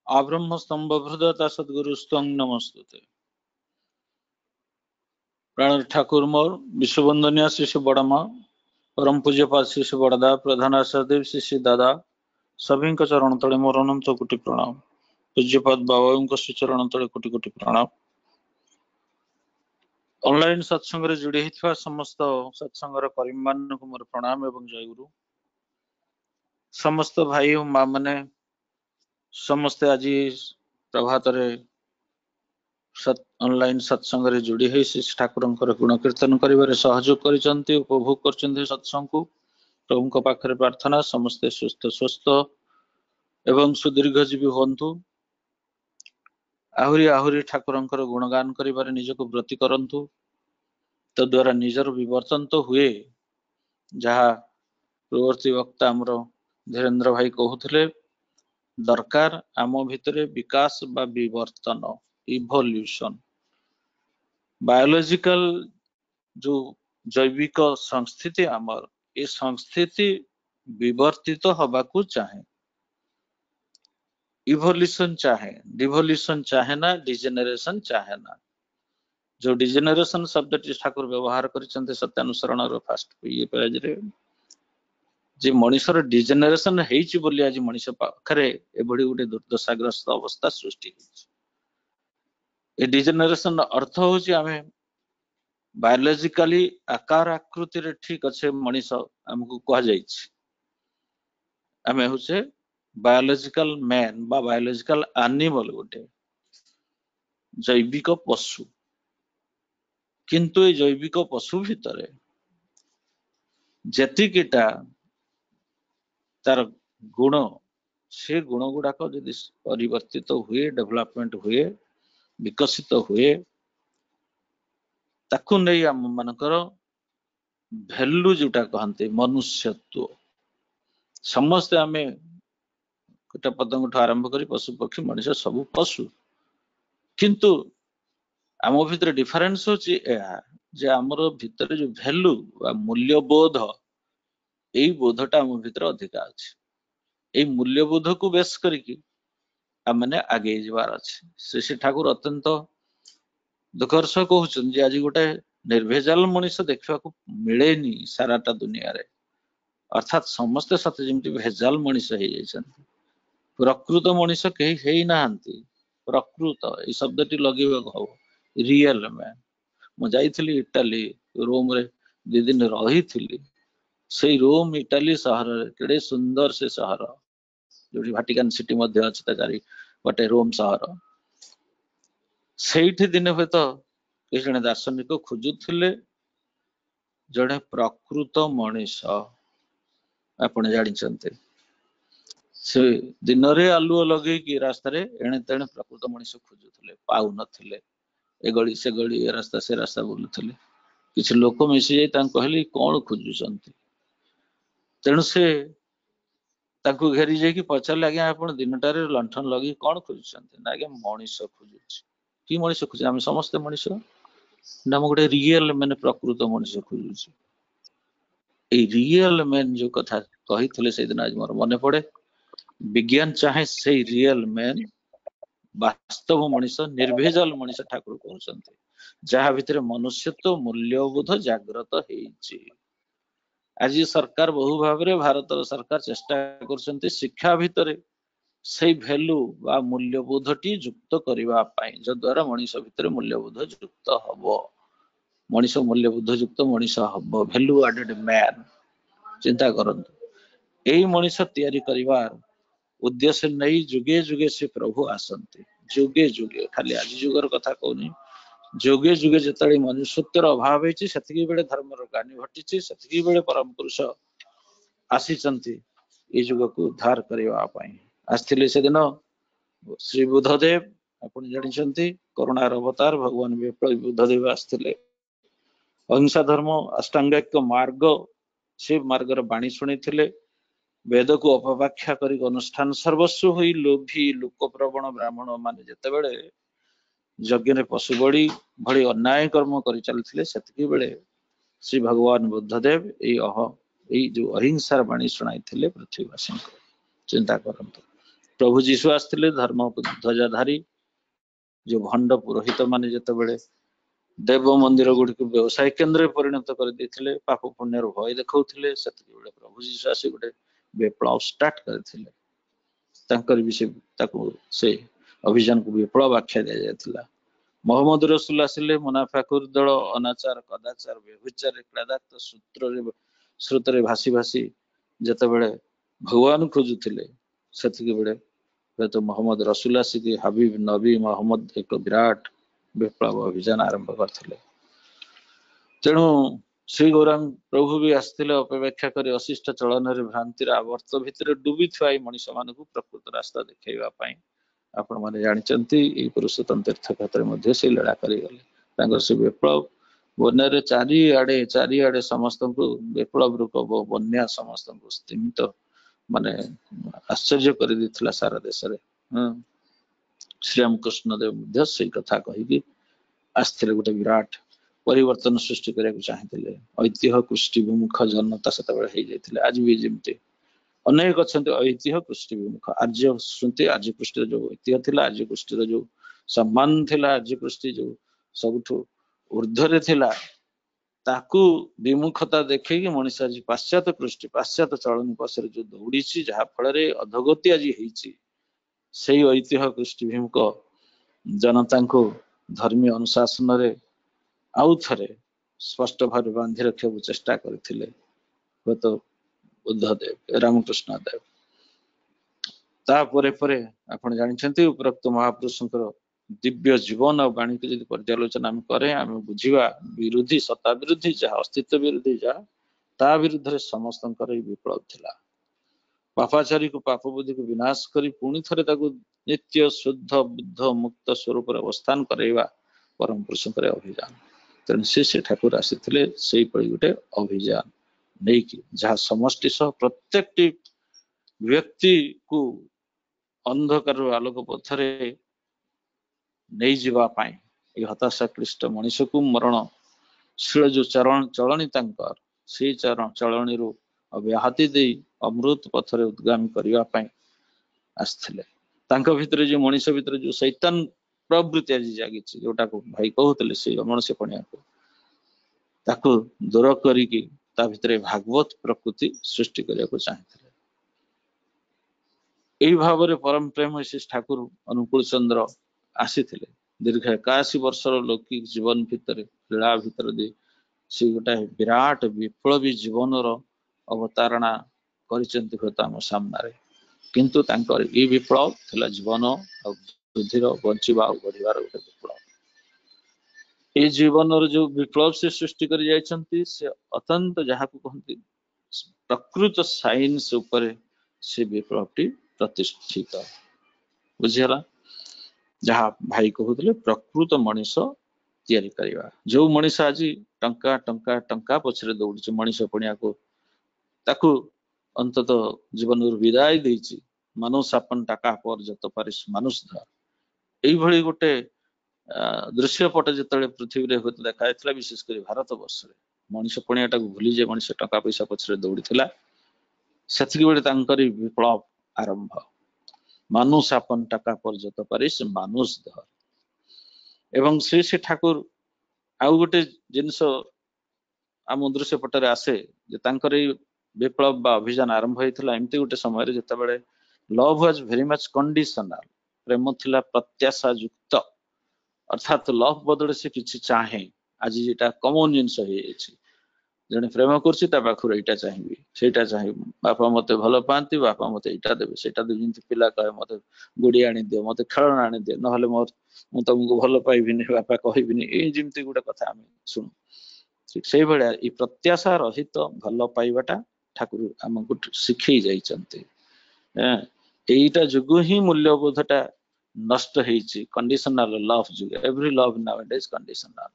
आब्रह्म स्तंभ हृदयता सदगुरु स्तंग नमस्तुते। प्राण ठाकुर मोर विश्ववंदनीय श्री बड़मा परम पूज्य पाद श्री बड़दा प्रधान आचार्य श्री दादा सभी चरण तले मोर अनंत कोटि प्रणाम। पूज्यपाद बाबा श्री चरण तले कोटि कोटि प्रणाम। ऑनलाइन सत्संग रे जुड़ी हितवा समस्त सत्संग रे करीम मान को मोर प्रणाम एवं जय गुरु। समस्त भाई और माँ माने समस्ते आज प्रभात रे ऑनलाइन सत्संग रे जोड़ी है ठाकुर गुण कीर्तन करिवारे सहयोग करिसंती उपभोग करचंती सत्संग को प्रभु को पाखरे प्रार्थना समस्ते सुस्थ स्वस्थ एवं सुदीर्घ जीवी होंतु आहुरी आहुरी ठाकुर गुणगान करिवारे निजको व्रती करंतु तो द्वारा निजर विवर्तन तो हुए जहा प्रवर्ती वक्ता आमर धीरेन्द्र भाई कहूथिले दरकार आम भितरे विकास बा विवर्तन इवोल्यूशन बायोलॉजिकल जो जैविक संस्थिति आमर ए संस्थिति विवर्तित तो हबाकू चाहे इवोल्यूशन चाहे डिवोल्यूशन चाहे ना डिजेनरेशन चाहे ना। जो डिजेनरेशन शब्द ठाकुर व्यवहार करछन्ते सत्यानुसरण रो फास्ट ये पेज रे जे मनुष्यर डिजेनरेशन हेछि बोली आज मनुष्य पाखरे एबडी गुटे दुर्दशाग्रस्त अवस्था सृष्टि होछि। ए डिजेनरेशन अर्थ होछि आमे बायोलॉजिकली आकार आकृति रे ठीक अच्छे मनुष्य हमको कह जाइछि आमे होछे बायोलॉजिकल मैन बा बायोलॉजिकल एनिमल गुटे जैविक पशु किंतु ए जैविक पशु भितरे जेतिकिटा तार गुण से गुण गुड़ाक यदि परिवर्तित हुए डेवलपमेंट हुए विकसित हुए ताकू नहीं आम मानकर भैल्यू जोटा कहते मनुष्यत्व समस्ते आमे कीट पतंग आरंभ कर पशु पक्षी मनुष्य सब पशु किंतु आम भितर डिफरेन्स होची जे आमर भितर जो भैल्यू मूल्यबोध यही बोधटा आम भितर अधिका अच्छे यही मूल्यबोध को बेस करिकी आमने आगे जबार अच्छे श्री ठाकुर अत्यंत दुखर सह कहउछन जे आज गोटे निर्भेजाल मनुष्य देखा मिलेनी साराटा दुनिया रे अर्थात समस्ते सते जेमती भेजाल मनुष्य हो जाइछन्ति प्रकृत मनुष्य कहीं हेई नाहंती प्रकृत ए शब्दटी लगेबा हबो रियल मैन मु जाइथिली इटाली रोम रे 2 दिन रही से रोम इटाली शहर केड़े सुंदर से शहर जो वाटिकन सिटी मध्य अच्छे चारि बटे रोम शहर से दिन हुए तो जड़े दार्शनिक खोजुले जड़े प्रकृत मनुष्य आपण जानते से दिन रे आलुओ लगे कि रास्ता रे एणे तेणे प्रकृत मनुष्य खोजुले पाउ नथिले ए गली से गली ए रास्ता से रास्ता बुलुले किछ लोक मिसी जाई तां कहली कोन खोजुचंती तेणु से ताकू घेरी जाई कि पचार आज्ञा आपण दिनटारे लंठन लगी कोन खोजुचंती ना आज्ञा मनुष्य खोजुची कि मनुष्य खोजे आम समस्ते मनुष्य ना गोटे रियल मैंने प्रकृत मनुष्य खोजुची ए रियल मैन जो कथा कही से दिन आज मोर मन पड़े विज्ञान चाहे से रियल मैन वास्तव मनुष्य निर्भेजाल मनुष्य ठाकुर कहते जहा भितर मनुष्यत्व मूल्यबोध जागृत होइछि। आज सरकार बहु भाव में भारत सरकार चेष्टा कर शिक्षा भितर से भैल्यू बा मूल्यबोधटी युक्त करने जद्वारा मनुष्य भितर मूल्यबोध युक्त हम मनुष्य मूल्यबोध युक्त मनुष्य हम भैल्यू एडेड मैन चिंता करंतु यही मनुष्य तैयारी करिवार उद्देश्य नहीं जुगे जुगे से प्रभु आसंती जुगे जुगे खाली आज जुगर कथा कहनी जुगे जुगे जिते मनुष्यत्वर अभाव होती से बेले धर्मर ग्लानि घटी से बेले परम पुरुष आसीचंती ये जुग को उद्धार करने आसते से दिन श्री बुद्धदेव ଆପଣ ଜାଣିଛନ୍ତି କରୁଣାର ଅବତାର ଭଗବାନ ବିପ୍ଳବୀ ବୁଦ୍ଧଦେବ ଆସିଥିଲେ। ଅହିଂସା ଧର୍ମ ଅଷ୍ଟାଙ୍ଗିକ ମାର୍ଗ, ସେ ମାର୍ଗର ବାଣୀ ଶୁଣିଥିଲେ। ବେଦକୁ ଅପବ୍ୟାଖ୍ୟା କରି ଅନୁଷ୍ଠାନ ସର୍ବସ୍ୱ ହୋଇ ଲୋଭୀ ଲୋକପ୍ରବଣ ବ୍ରାହ୍ମଣ ମାନେ ଯେତେବେଳେ ଯଜ୍ଞରେ ପଶୁ ବଳି ଭଳି ଅନ୍ୟାୟ କର୍ମ କରି ଚାଲିଥିଲେ, ସେତିକି ବେଳେ ଶ୍ରୀ ଭଗବାନ ବୁଦ୍ଧଦେବ ଏଇ ଯୋଉ ଅହିଂସାର ବାଣୀ ଶୁଣାଇଥିଲେ ପୃଥ୍ୱୀବାସୀଙ୍କୁ। ଚିନ୍ତା କରନ୍ତୁ, ପ୍ରଭୁ ଯୀଶୁ ଆସିଥିଲେ ଧର୍ମ ଧ୍ୱଜାଧାରୀ। ଯୋଉ ଭଣ୍ଡ ପୁରୋହିତ ମାନେ ଯେତେବେଳେ ଦେବ ମନ୍ଦିର ଗୁଡିକୁ ବ୍ୟବସାୟ କେନ୍ଦ୍ରରେ ପରିଣତ କରିଦେଇଥିଲେ, ପାପ ପୁଣ୍ୟର ଭୟ ଦେଖାଉଥିଲେ, ସେତିକି ବେଳେ ପ୍ରଭୁ ଯୀଶୁ ଆସି ଗୋଟେ ବିପ୍ଳବ ଷ୍ଟାର୍ଟ କରିଥିଲେ। ତାଙ୍କର ବି ତାକୁ ସେ ଅଭିଯାନକୁ ବିପ୍ଳବ ଆଖ୍ୟା ଦିଆଯାଇଥିଲା। ମହମ୍ମଦ ରସୁଲ ଆସିଲେ ମୁନାଫାକୁର ଦଳ ଅନାଚାର କଦାଚାର ବ୍ୟଭିଚାର କ୍ରୀଡ଼ାକ୍ତ ସ୍ରୋତରେ ଭାସି ଭାସି ଯେତେବେଳେ ଭଗବାନ ଖୋଜୁଥିଲେ, ସେତିକି ବେଳେ ହୁଏତ ମହମ୍ମଦ ରସୁଲ ଆସିକି ହାବିବ ନବୀ ମହମ୍ମଦ ଏକ ବିରାଟ ବିପ୍ଳବ ଅଭିଯାନ ଆରମ୍ଭ କରିଥିଲେ। ତେଣୁ ଶ୍ରୀ ଗୌରାଙ୍ଗ ପ୍ରଭୁ ବି ଆସିଥିଲେ ଅପେକ୍ଷା କରି ଅଶିଷ୍ଟ ଚଳନରେ ଭ୍ରାନ୍ତିର ଆବର୍ତ୍ତ ଭିତରେ ଡୁବିଥିବା ଏଇ ମଣିଷ ମାନଙ୍କୁ ପ୍ରକୃତ ରାସ୍ତା ଦେଖାଇବା ପାଇଁ ଆପଣ ମାନେ ଜାଣିଛନ୍ତି ଏଇ ପୁରୁଷୋତ୍ତମ ତୀର୍ଥ କ୍ଷେତ୍ରରେ ମଧ୍ୟ ସେ ଲୀଳା କରିଗଲେ। ତାଙ୍କର ସେ ବିପ୍ଳବ ବନ୍ୟାରେ ଚାରିଆଡେ ସମସ୍ତଙ୍କୁ ବିପ୍ଳବ ରୂପ ବନ୍ୟା ସମସ୍ତଙ୍କୁ ସ୍ତିମିତ ମାନେ ଆଶ୍ଚର୍ଯ୍ୟ କରିଦେଇଥିଲା ସାରା ଦେଶରେ। ଶ୍ରୀରାମକୃଷ୍ଣ ଦେବ ମଧ୍ୟ ସେଇ କଥା କହିକି ଆସିଥିଲେ, ଗୋଟେ ବିରାଟ ପରିବର୍ତ୍ତନ ସୃଷ୍ଟି କରିବାକୁ ଚାହିଁଥିଲେ। ଐତିହ୍ୟ କୃଷ୍ଟି ବିମୁଖ ଜନତା ସେତେବେଳେ ହେଇଯାଇଥିଲେ। ଆଜି ବି ଯେମିତି ଅନେକ ଅଛନ୍ତି ଐତିହ୍ୟ କୃଷ୍ଟି ବିମୁଖ। ଆର୍ଯ୍ୟ ଶୃତି ଆର୍ଯ୍ୟ କୃଷ୍ଟିର ଯୋଉ ଐତିହ୍ୟ ଥିଲା, ଆର୍ଯ୍ୟ କୃଷ୍ଟିର ଯୋଉ ସମ୍ମାନ ଥିଲା, ଆର୍ଯ୍ୟ କୃଷ୍ଟି ଯୋଉ ସବୁଠୁ ଉର୍ଦ୍ଧ୍ୱରେ ଥିଲା, ତାକୁ ବିମୁଖତା ଦେଖେଇକି ମଣିଷ ଆଜି ପାଶ୍ଚାତ୍ୟ କୃଷ୍ଟି ପାଶ୍ଚାତ୍ୟ ଚଳଣି ପଛରେ ଯୋଉ ଦୌଡ଼ିଛି, ଯାହା ଫଳରେ ଅଧୋଗତି ଆଜି ହେଇଛି। ସେଇ ଐତିହ୍ୟ କୃଷ୍ଟି ବିମୁଖ ଜନତାଙ୍କୁ ଧର୍ମୀୟ ଅନୁଶାସନରେ ଆଉ ଥରେ ସ୍ପଷ୍ଟ ଭାବରେ ବାନ୍ଧି ରଖିବାକୁ ଚେଷ୍ଟା କରିଥିଲେ ହୁଏତ ବୁଦ୍ଧଦେବ ରାମକୃଷ୍ଣ ଦେବ। ତାପରେ ପରେ ଆପଣ ଜାଣିଛନ୍ତି ଉପରୋକ୍ତ ମହାପୁରୁଷଙ୍କର ଦିବ୍ୟ ଜୀବନ ଆଉ ବାଣୀକୁ ଯଦି ପର୍ଯ୍ୟାଲୋଚନା ଆମେ କରେ, ଆମେ ବୁଝିବା ବିରୋଧୀ ସତ୍ତା ବିରୋଧୀ ଯାହା, ଅସ୍ତିତ୍ୱ ବିରୋଧୀ ଯାହା, ତା ବିରୁଦ୍ଧରେ ସମସ୍ତଙ୍କର ଏଇ ବିପ୍ଳବ ଥିଲା। ପାପାଚାରୀକୁ ପାପ ବୁଦ୍ଧିକୁ ବିନାଶ କରି ପୁଣି ଥରେ ତାକୁ ନିତ୍ୟ ଶୁଦ୍ଧ ବୁଦ୍ଧ ମୁକ୍ତ ସ୍ୱରୂପରେ ଅବସ୍ଥାନ କରାଇବା ପରମ ପୁରୁଷଙ୍କର ଅଭିଯାନ। ତେଣୁ ସେ ଠାକୁର ଆସିଥିଲେ ସେଇପରି ଗୋଟେ ଅଭିଯାନ ନେଇକି, ଯାହା ସମଷ୍ଟି ସହ ପ୍ରତ୍ୟେକଟି ବ୍ୟକ୍ତିକୁ ଅନ୍ଧକାରରୁ ଆଲୋକ ପଥରେ ନେଇଯିବା ପାଇଁ, ଏଇ ହତାଶାକ୍ଳିଷ୍ଟ ମଣିଷକୁ ମରଣଶୀଳ ଯୋଉ ଚଳଣି ତାଙ୍କର, ସେଇ ଚଳଣିରୁ ଅବ୍ୟାହତି ଦେଇ ଅମୃତ ପଥରେ ଉଦ୍ଗାମୀ କରିବା ପାଇଁ ଆସିଥିଲେ। ତାଙ୍କ ଭିତରେ ଯୋଉ ମଣିଷ ଭିତରେ ଯୋଉ ଶୈତାନ ପ୍ରବୃତ୍ତି ଆଜି ଜାଗିଛି, ଯୋଉଟାକୁ ଭାଇ କହୁଥିଲେ, ସେଇ ଅମଣିଷପଣିଆକୁ ତାକୁ ଦୂର କରିକି ତା ଭିତରେ ଭାଗବତ ପ୍ରକୃତି ସୃଷ୍ଟି କରିବାକୁ ଚାହିଁଥିଲେ। ଏଇ ଭାବରେ ପରମ ପ୍ରେମ ଶ୍ରୀ ଠାକୁର ଅନୁକୂଳ ଚନ୍ଦ୍ର ଆସିଥିଲେ। ଦୀର୍ଘ 81 ବର୍ଷର ଲୌକିକ ଜୀବନ ଭିତରେ, ଲୀଳା ଭିତରେ ଦେଇ ସେ ଗୋଟାଏ ବିରାଟ ବିପ୍ଳବୀ ଜୀବନର ଅବତାରଣା କରିଛନ୍ତି ହୁଏତ ଆମ ସାମ୍ନାରେ। କିନ୍ତୁ ତାଙ୍କର ଏଇ ବିପ୍ଳବ ଥିଲା ଜୀବନ ଆଉ ବୃଦ୍ଧିର, ବଞ୍ଚିବା ଆଉ ବଢିବାର ଗୋଟେ ବିପ୍ଳବ। ଏଇ ଜୀବନର ଯୋଉ ବିପ୍ଳବ ସେ ସୃଷ୍ଟି କରି ଯାଇଛନ୍ତି, ସେ ଅତ୍ୟନ୍ତ ଯାହାକୁ କହନ୍ତି ପ୍ରକୃତ ସାଇନ୍ସ ଉପରେ ସେ ବିପ୍ଳବଟି ପ୍ରତିଷ୍ଠିତ। ବୁଝିଗଲା? ଯାହା ଭାଇ କହୁଥିଲେ ପ୍ରକୃତ ମଣିଷ ତିଆରି କରିବା। ଯୋଉ ମଣିଷ ଆଜି ଟଙ୍କା ଟଙ୍କା ଟଙ୍କା ପଛରେ ଦୌଡୁଛି, ମଣିଷ ପଣିଆକୁ ତାକୁ ଅନ୍ତତଃ ଜୀବନରୁ ବିଦାୟ ଦେଇଛି, ମାନୁଷ ଆପନ টাকা পর যত পারিস মানুষ ধর, এইଭଳି ଗୋଟେ ଦୃଶ୍ୟପଟ ଯେତେବେଳେ ପୃଥିବୀରେ ହୁଏତ ଦେଖାଯାଇଥିଲା, ବିଶେଷ କରି ଭାରତ ବର୍ଷରେ, ମଣିଷ ପଣିଆଟାକୁ ଭୁଲି ଯେ ମଣିଷ ଟଙ୍କା ପଇସା ପଛରେ ଦୌଡିଥିଲା, ସେତିକି ବେଳେ ତାଙ୍କର ବିପ୍ଳବ ଆରମ୍ଭ। ମାନୁଷ ଆପନ টাকা পর যত পারিস মানুষ ধর। ଏବଂ ଶ୍ରୀ ଠାକୁର ଆଉ ଗୋଟେ ଜିନିଷ ଆମ ଦୃଶ୍ୟପଟରେ ଆସେ ଯେ ତାଙ୍କର ଏଇ ବିପ୍ଳବ ବା ଅଭିଯାନ ଆରମ୍ଭ ହେଇଥିଲା ଏମିତି ଗୋଟେ ସମୟରେ ଯେତେବେଳେ love was very much conditional, ପ୍ରେମ ଥିଲା ପ୍ରତ୍ୟାଶା ଯୁକ୍ତ, ଅର୍ଥାତ ଲଭ୍ ବଦଳରେ ସେ କିଛି ଚାହେଁ। ଆଜି ଯେଟା କମନ ଜିନିଷ ହେଇଯାଇଛି, ଜଣେ ପ୍ରେମ କରୁଛି ତା ପାଖରୁ ଏଇଟା ଚାହିଁବି ସେଇଟା ଚାହିଁବି, ବାପା ମତେ ଭଲ ପାଆନ୍ତି, ବାପା ମତେ ଏଇଟା ଦେବେ ସେଇଟା ଦେବେ, ଯେମିତି ପିଲା କହେ ମତେ ଗୁଡି ଆଣିଦିଅ, ମତେ ଖେଳଣା ଆଣିଦିଅ, ନହେଲେ ମୁଁ ତମକୁ ଭଲ ପାଇବିନି, ବାପା କହିବିନି, ଏଇ ଯେମିତି ଗୋଟେ କଥା ଆମେ ଶୁଣୁ। ଠିକ ସେଇଭଳିଆ ଏଇ ପ୍ରତ୍ୟାଶା ରହିତ ଭଲ ପାଇବାଟା ଠାକୁର ଆମକୁ ଶିଖେଇ ଯାଇଛନ୍ତି। ଏଇଟା ଯୋଗୁ ହିଁ ମୂଲ୍ୟବୋଧଟା ନଷ୍ଟ ହେଇଛି କଣ୍ଡିସନାଲ ଲଭ୍ ଯୋଗୁଁ। Every love now eat is conditional.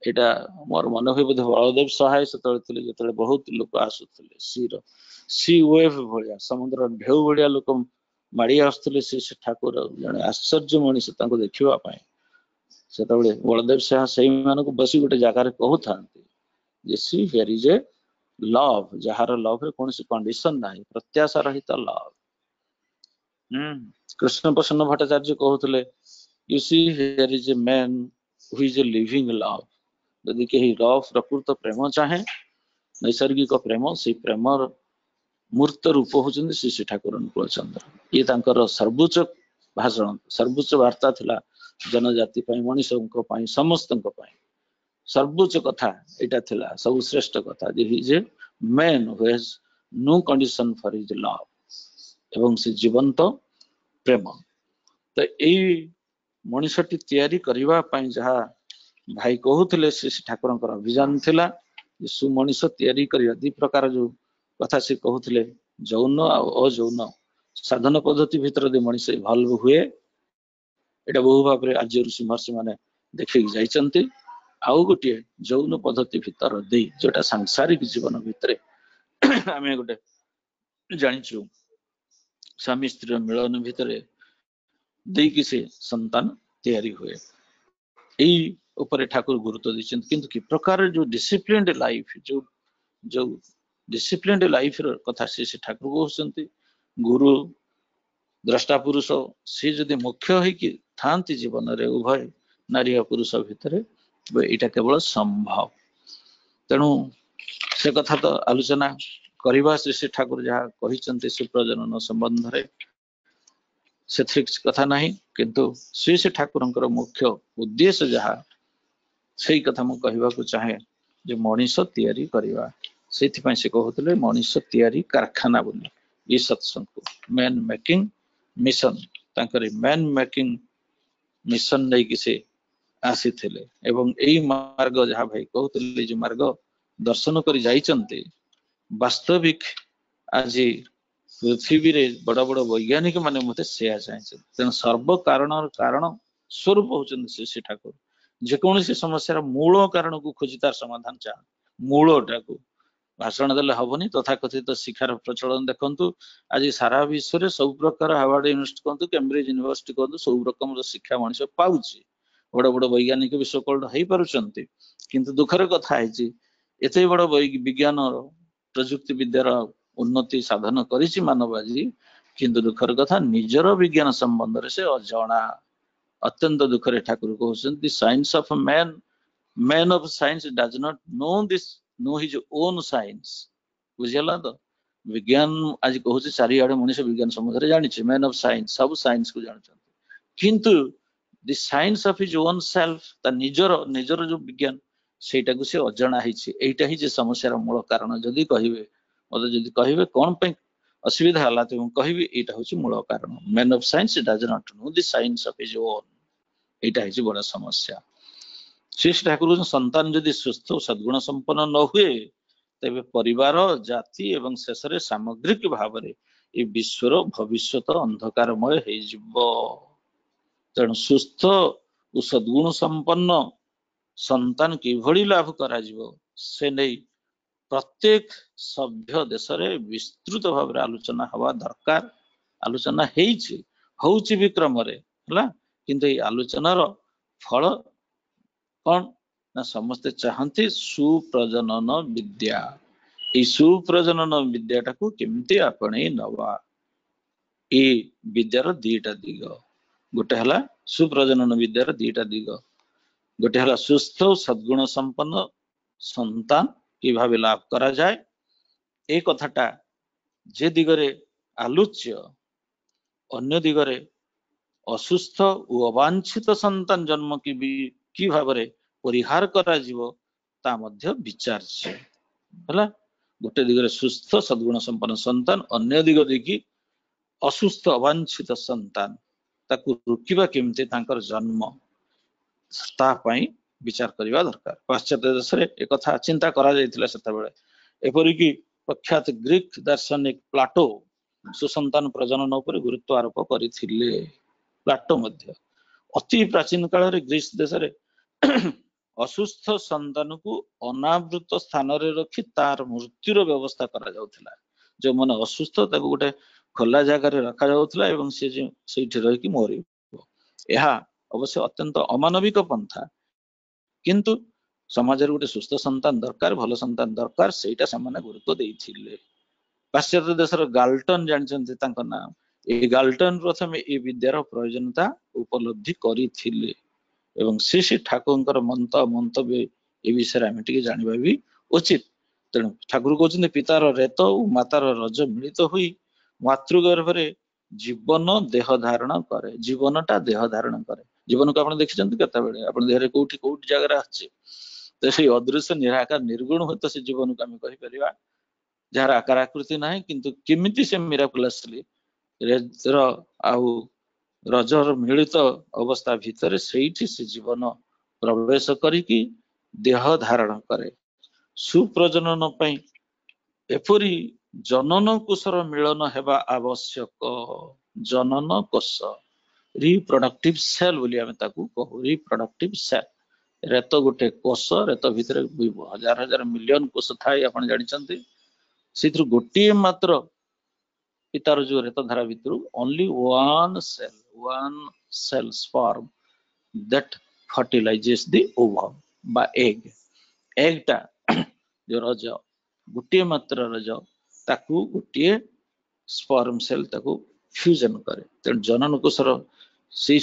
ଏଇଟା ମୋର ମନେ ହୁଏ ବୋଧେ ବଳଦେବ ସହାୟ ସେତେବେଳେ ଥିଲେ, ଯେତେବେଳେ ବହୁତ ଲୋକ ଆସୁଥିଲେ ସି ୱେଭ ଭଳିଆ, ସମୁଦ୍ର ଢେଉ ଭଳିଆ ଲୋକ ମାଡି ଆସୁଥିଲେ ସେ ଠାକୁର ଜଣେ ଆଶ୍ଚର୍ଯ୍ୟ ମଣିଷ ତାଙ୍କୁ ଦେଖିବା ପାଇଁ। ସେତେବେଳେ ବଳଦେବ ସାହା ସେଇମାନଙ୍କୁ ବସି ଗୋଟେ ଜାଗାରେ କହୁଥାନ୍ତି ଯେ C here is A love, ଯାହାର ଲଭ୍ ରେ କୌଣସି କଣ୍ଡିସନ ନାହିଁ, ପ୍ରତ୍ୟାଶା ରହିତ ଲଭ୍। କୃଷ୍ଣ ପ୍ରସନ୍ନ ଭଟ୍ଟାଚାର୍ଯ୍ୟ କହୁଥିଲେ you see here is a man who is a living love. ଯଦି କେହି ଲଭ୍ ପ୍ରକୃତ ପ୍ରେମ ଚାହେଁ, ନୈସର୍ଗିକ ପ୍ରେମ, ସେଇ ପ୍ରେମର ମୂର୍ତ୍ତ ରୂପ ହଉଛନ୍ତି ଶ୍ରୀ ଶ୍ରୀ ଠାକୁର ଅନୁକୂଳ ଚନ୍ଦ୍ର। ଇଏ ତାଙ୍କର ସର୍ବୋଚ୍ଚ ଭାଷଣ, ସର୍ବୋଚ୍ଚ ବାର୍ତ୍ତା ଥିଲା ଜନଜାତି ପାଇଁ, ମଣିଷଙ୍କ ପାଇଁ, ସମସ୍ତଙ୍କ ପାଇଁ ସର୍ବୋଚ୍ଚ କଥା ଏଇଟା ଥିଲା, ସବୁ ଶ୍ରେଷ୍ଠ କଥା ଯେ he is a man who has no condition for his love, ଏବଂ ସେ ଜୀବନ୍ତ ପ୍ରେମ। ତ ଏଇ ମଣିଷଟି ତିଆରି କରିବା ପାଇଁ ଯାହା ଭାଇ କହୁଥିଲେ ସେ ଠାକୁରଙ୍କର ଅଭିଯାନ ଥିଲା ଯେ ସୁମଣିଷ ତିଆରି କରିବା। ଦି ପ୍ରକାର ଯୋଉ କଥା ସେ କହୁଥିଲେ, ଯୌନ ଆଉ ଅଯୌନ ସାଧନ ପଦ୍ଧତି ଭିତରେ ଯଦି ମଣିଷ ଇଭଲ୍ଭ ହୁଏ, ଏଇଟା ବହୁ ଭାବରେ ଆର୍ଯ୍ୟ ଋଷି ମହର୍ଷି ମାନେ ଦେଖିକି ଯାଇଛନ୍ତି। ଆଉ ଗୋଟିଏ ଯୌନ ପଦ୍ଧତି ଭିତର ଦେଇ, ଯୋଉଟା ସାଂସାରିକ ଜୀବନ ଭିତରେ ଆମେ ଗୋଟେ ଜାଣିଛୁ ସ୍ୱାମୀ ସ୍ତ୍ରୀର ମିଳନ ଭିତରେ ଦେଇକି ସେ ସନ୍ତାନ ତିଆରି ହୁଏ। ଏଇ ଉପରେ ଠାକୁର ଗୁରୁତ୍ୱ ଦେଇଛନ୍ତି। କିନ୍ତୁ କି ପ୍ରକାର ଯୋଉ ଡିସିପ୍ଲିନ୍ଡ ଲାଇଫ, ଯୋଉ ଡିସିପ୍ଲିନ୍ଡ ଲାଇଫ ର କଥା ସେ ଠାକୁର କହୁଛନ୍ତି। ଗୁରୁ ଦ୍ରଷ୍ଟା ପୁରୁଷ ସେ ଯଦି ମୁଖ୍ୟ ହେଇକି ଥାନ୍ତି ଜୀବନରେ ଉଭୟ ନାରୀ ଆଉ ପୁରୁଷ ଭିତରେ, ଏଇଟା କେବଳ ସମ୍ଭବ। ତେଣୁ ସେ କଥା ତ ଆଲୋଚନା କରିବା, ଶ୍ରୀ ଠାକୁର ଯାହା କହିଛନ୍ତି ସୁପ୍ରଜନନ ସମ୍ବନ୍ଧରେ, ସେଥିରେ କିଛି କଥା ନାହିଁ। କିନ୍ତୁ ଶ୍ରୀ ଠାକୁରଙ୍କର ମୁଖ୍ୟ ଉଦ୍ଦେଶ୍ୟ ଯାହା, ସେଇ କଥା ମୁଁ କହିବାକୁ ଚାହେଁ ଯେ ମଣିଷ ତିଆରି କରିବା। ସେଇଥିପାଇଁ ସେ କହୁଥିଲେ ମଣିଷ ତିଆରି କାରଖାନା ବୋଲି ଏଇ ସତ୍ସଙ୍ଗକୁ ମ୍ୟାନ୍ ମେକିଂ ମିଶନ, ତାଙ୍କର ମ୍ୟାନ୍ ମେକିଂ ମିଶନ ନେଇକି ସେ ଆସିଥିଲେ। ଏବଂ ଏଇ ମାର୍ଗ ଯାହା ଭାଇ କହୁଥିଲେ, ଯୋଉ ମାର୍ଗ ଦର୍ଶନ କରି ଯାଇଛନ୍ତି, ବାସ୍ତବିକ ଆଜି ପୃଥିବୀରେ ବଡ ବଡ ବୈଜ୍ଞାନିକ ମାନେ ମତେ ସେୟା ଚାହିଁଛନ୍ତି। ତେଣୁ ସର୍ବ କାରଣର କାରଣ ସ୍ୱରୂପ ହଉଛନ୍ତି ଶ୍ରୀ ଠାକୁର। ଯେକୌଣସି ସମସ୍ୟାର ମୂଳ କାରଣକୁ ଖୋଜି ତାର ସମାଧାନ ଚାହାଁ, ମୂଳଟାକୁ। ଭାଷଣ ଦେଲେ ହବନି। ତଥାକଥିତ ଶିକ୍ଷାର ପ୍ରଚଳନ ଦେଖନ୍ତୁ, ଆଜି ସାରା ବିଶ୍ୱରେ ସବୁ ପ୍ରକାର ହାର୍ଭାର୍ଡ ୟୁନିଭର୍ସିଟି କୁହନ୍ତୁ, କେମ୍ବ୍ରିଜ ୟୁନିଭର୍ସିଟି କୁହନ୍ତୁ, ସବୁ ରକମର ଶିକ୍ଷା ମଣିଷ ପାଉଛି। ବଡ ବଡ ବୈଜ୍ଞାନିକ ବି ସୋକଲ୍ଡ ହେଇପାରୁଛନ୍ତି। କିନ୍ତୁ ଦୁଃଖର କଥା ହେଇଛି, ଏତେ ବଡ ବିଜ୍ଞାନର ପ୍ରଯୁକ୍ତି ବିଦ୍ୟାର ଉନ୍ନତି ସାଧନ କରିଛି ମାନବ ଆଜି, କିନ୍ତୁ ଦୁଃଖର କଥା ନିଜର ବିଜ୍ଞାନ ସମ୍ବନ୍ଧରେ ସେ ଅଜଣା। ଅତ୍ୟନ୍ତ ଦୁଃଖରେ ଠାକୁର କହୁଛନ୍ତି science of man, man of science does not know his own science। ବୁଝିଗଲା ତ? ବିଜ୍ଞାନ ଆଜି କହୁଛି ଚାରିଆଡେ ମଣିଷ ବିଜ୍ଞାନ ସମ୍ବନ୍ଧରେ ଜାଣିଛି, ମ୍ୟାନ ଅଫ ସାଇନ୍ସ ସବୁ ସାଇନ୍ସ କୁ ଜାଣୁଛନ୍ତି, କିନ୍ତୁ the science of his own self, ତା ନିଜର ଯୋଉ ବିଜ୍ଞାନ ସେଇଟାକୁ ସେ ଅଜଣା ହେଇଛି। ଏଇଟା ହିଁ ଯେ ସମସ୍ୟାର ମୂଳ କାରଣ। ଯଦି କହିବେ କଣ ପାଇଁ ଅସୁବିଧା ହେଲା, ତ ମୁଁ କହିବି ଏଇଟା ହଉଛି ମୂଳ କାରଣ। Man of science does not know the science of his own। ଏଇଟା ହେଇଛି ବଡ ସମସ୍ୟା। ଶ୍ରୀ ଠାକୁର ସନ୍ତାନ ଯଦି ସୁସ୍ଥ ଓ ସଦ୍ଗୁଣ ସମ୍ପନ୍ନ ନ ହୁଏ, ତେବେ ପରିବାର, ଜାତି ଏବଂ ଶେଷରେ ସାମଗ୍ରିକ ଭାବରେ ଏ ବିଶ୍ୱର ଭବିଷ୍ୟତ ଅନ୍ଧକାରମୟ ହେଇଯିବ। ତେଣୁ ସୁସ୍ଥ ଓ ସଦ୍ଗୁଣ ସମ୍ପନ୍ନ ସନ୍ତାନ କିଭଳି ଲାଭ କରାଯିବ, ସେ ନେଇ ପ୍ରତ୍ୟେକ ସଭ୍ୟ ଦେଶରେ ବିସ୍ତୃତ ଭାବରେ ଆଲୋଚନା ହବା ଦରକାର। ଆଲୋଚନା ହଉଛି ବି କ୍ରମରେ ହେଲା, କିନ୍ତୁ ଏଇ ଆଲୋଚନାର ଫଳ କଣ ନା, ସମସ୍ତେ ଚାହାନ୍ତି ସୁପ୍ରଜନନ ବିଦ୍ୟା। ଏଇ ସୁପ୍ରଜନନ ବିଦ୍ୟାଟାକୁ କେମିତି ଆପଣେଇ ନବା, ଏଇ ବିଦ୍ୟାର ଦିଟା ଦିଗ। ଗୋଟେ ହେଲା ସୁପ୍ରଜନନ ବିଦ୍ୟାର ଦିଟା ଦିଗ, ଗୋଟେ ହେଲା ସୁସ୍ଥ ଓ ସଦ୍ଗୁଣ ସମ୍ପନ୍ନ ସନ୍ତାନ କିଭାବେ ଲାଭ କରାଯାଏ। এই କଥାଟା ଯେ ଦିଗରେ ଆଲୋଚ୍ୟ, ଅନ୍ୟ ଦିଗରେ ଅସୁସ୍ଥ ଓ ଅବାଞ୍ଛିତ ସନ୍ତାନ ଜନ୍ମ କି ଭାବରେ ପରିହାର କରାଯିବ ତା ମଧ୍ୟ ବିଚାର୍ଯ୍ୟ ହେଲା। ଗୋଟେ ଦିଗରେ ସୁସ୍ଥ ସଦ୍ଗୁଣ ସମ୍ପନ୍ନ ସନ୍ତାନ, ଅନ୍ୟ ଦିଗ ଦେଇକି ଅସୁସ୍ଥ ଅବାଞ୍ଛିତ ସନ୍ତାନ, ତାକୁ ରୋକିବା କେମିତି, ତାଙ୍କର ଜନ୍ମ, ତା ପାଇଁ ବିଚାର କରିବା ଦରକାର। ପାଶ୍ଚାତ୍ୟ ଦେଶରେ ଏକଥା ଚିନ୍ତା କରାଯାଇଥିଲା ସେତେବେଳେ। ଏପରିକି ପ୍ରଖ୍ୟାତ ଗ୍ରୀକ ଦାର୍ଶନିକ ପ୍ଲାଟୋ ସୁସନ୍ତାନ ପ୍ରଜନନ ଉପରେ ଗୁରୁତ୍ୱ ଆରୋପ କରିଥିଲେ। ପ୍ଲାଟୋ ମଧ୍ୟ ଅତି ପ୍ରାଚୀନ କାଳରେ ଗ୍ରୀସ ଦେଶରେ ଅସୁସ୍ଥ ସନ୍ତାନକୁ ଅନାବୃତ ସ୍ଥାନରେ ରଖି ତାର ମୃତ୍ୟୁର ବ୍ୟବସ୍ଥା କରାଯାଉଥିଲା। ଯୋଉମାନେ ଅସୁସ୍ଥ ତାକୁ ଗୋଟେ ଖୋଲା ଜାଗାରେ ରଖାଯାଉଥିଲା ଏବଂ ସେ ସେଇଠି ରହିକି ମରିବ। ଏହା ଅବଶ୍ୟ ଅତ୍ୟନ୍ତ ଅମାନବିକ ପନ୍ଥା, କିନ୍ତୁ ସମାଜରେ ଗୋଟେ ସୁସ୍ଥ ସନ୍ତାନ ଦରକାର, ଭଲ ସନ୍ତାନ ଦରକାର, ସେଇଟା ସେମାନେ ଗୁରୁତ୍ୱ ଦେଇଥିଲେ। ପାଶ୍ଚାତ୍ୟ ଦେଶର ଗାଲଟନ ଜାଣିଛନ୍ତି ତାଙ୍କ ନାଁ। ଏଇ ଗାଲଟନ ପ୍ରଥମେ ଏ ବିଦ୍ୟାର ପ୍ରয়োଜନତା ଉପଲବ୍ଧି କରିଥିଲେ ଏବଂ ଶ୍ରୀ ଶ୍ରୀ ଠାକୁରଙ୍କର ମନ୍ତବ୍ୟ ଏ ବିଷୟରେ ଆମେ ଟିକେ ଜାଣିବା ବି ଉଚିତ। ତେଣୁ ଠାକୁର କହୁଛନ୍ତି ପିତାର ରେତ ଓ ମାତାର ରଜ ମିଳିତ ହୋଇ ମାତୃଗର୍ଭରେ ଜୀବନ ଦେହ ଧାରଣ କରେ। ଜୀବନଟା ଦେହ ଧାରଣ କରେ। ଜୀବନକୁ ଆପଣ ଦେଖିଛନ୍ତି କେତେବେଳେ? ଆପଣ ଦେହରେ କୋଉଠି ଜାଗାରେ ଆସିଛି? ତ ସେଇ ଅଦୃଶ୍ୟ ନିରାକାର ନିର୍ଗୁଣ ହୁଏତ ସେ ଜୀବନକୁ ଆମେ କହିପାରିବା, ଯାହାର ଆକାର ଆକୃତି ନାହିଁ, କିନ୍ତୁ କେମିତି ସେ ମିରାକୁଲାସଲି ରେଜର ଆଉ ରଜର ମିଳିତ ଅବସ୍ଥା ଭିତରେ ସେଇଠି ସେ ଜୀବନ ପ୍ରବେଶ କରିକି ଦେହ ଧାରଣ କରେ। ସୁପ୍ରଜନନ ପାଇଁ ଏପରି ଜନନ କୋଷର ମିଳନ ହେବା ଆବଶ୍ୟକ। ଜନନ କୋଷ ରିପ୍ରଡକ୍ଟିଭ ସେଲ ବୋଲି ଆମେ ତାକୁ କହୁ। ରିପ୍ରଡକ୍ଟିଭ ସେଲ ରେତ ଗୋଟେ କୋଷ, ରେତ ଭିତରେ ହଜାର ହଜାର ମିଲିୟନ କୋଷ ଥାଏ ଆପଣ ଜାଣିଛନ୍ତି। ସେଥିରୁ ଗୋଟିଏ ମାତ୍ର ପିତାର ଯୋଉ ରେତ ଧାରା ଭିତରୁ only one cell sperm that fertilizes the ovum ବା egg ଟା ଯୋଉ ରଜ, ଗୋଟିଏ ମାତ୍ର ରଜ, ତାକୁ ଗୋଟିଏ ସ୍ପର୍ମ ସେଲ ତାକୁ ଫ୍ୟୁଜନ କରେ। ତେଣୁ ଜନନ କୋଷର ସେଇ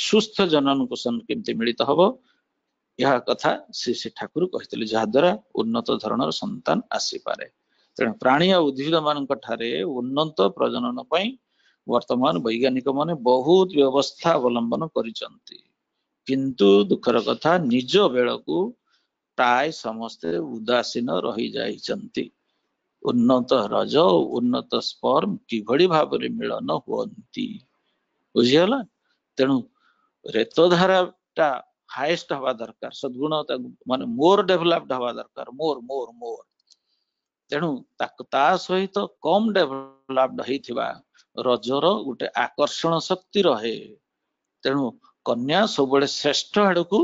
ସୁସ୍ଥ ଜନନ କୋଷ କେମିତି ମିଳିତ ହବ, ଏହା କଥା ଶ୍ରୀ ଠାକୁର କହିଥିଲେ, ଯାହା ଦ୍ୱାରା ଉନ୍ନତ ଧରଣର ସନ୍ତାନ ଆସିପାରେ। ତେଣୁ ପ୍ରାଣୀ ଆଉ ଉଦ୍ଭିଦ ମାନଙ୍କ ଠାରେ ଉନ୍ନତ ପ୍ରଜନନ ପାଇଁ ବର୍ତ୍ତମାନ ବୈଜ୍ଞାନିକ ମାନେ ବହୁତ ବ୍ୟବସ୍ଥା ଅବଲମ୍ବନ କରିଛନ୍ତି, କିନ୍ତୁ ଦୁଃଖର କଥା ନିଜ ବେଳକୁ ପ୍ରାୟ ସମସ୍ତେ ଉଦାସୀନ ରହିଯାଇଛନ୍ତି। ଉନ୍ନତ ରଜ ଓ ଉନ୍ନତ ସ୍ପର୍ମ କିଭଳି ଭାବରେ ମିଳନ ହୁଅନ୍ତି, ବୁଝିଗଲା? ତେଣୁ ରେତଧାରାଟା ହାଏଷ୍ଟ ହବା ଦରକାର, ସଦ୍ଗୁଣ ମାନେ ମୋର ଡେଭଲପଡ ହବା ଦରକାର, ମୋର। ତେଣୁ ତା ସହିତ କମ ଡେଭଲପଡ ହେଇଥିବା ରଜର ଗୋଟେ ଆକର୍ଷଣ ଶକ୍ତି ରହେ। ତେଣୁ କନ୍ୟା ସବୁବେଳେ ଶ୍ରେଷ୍ଠ ଆଡକୁ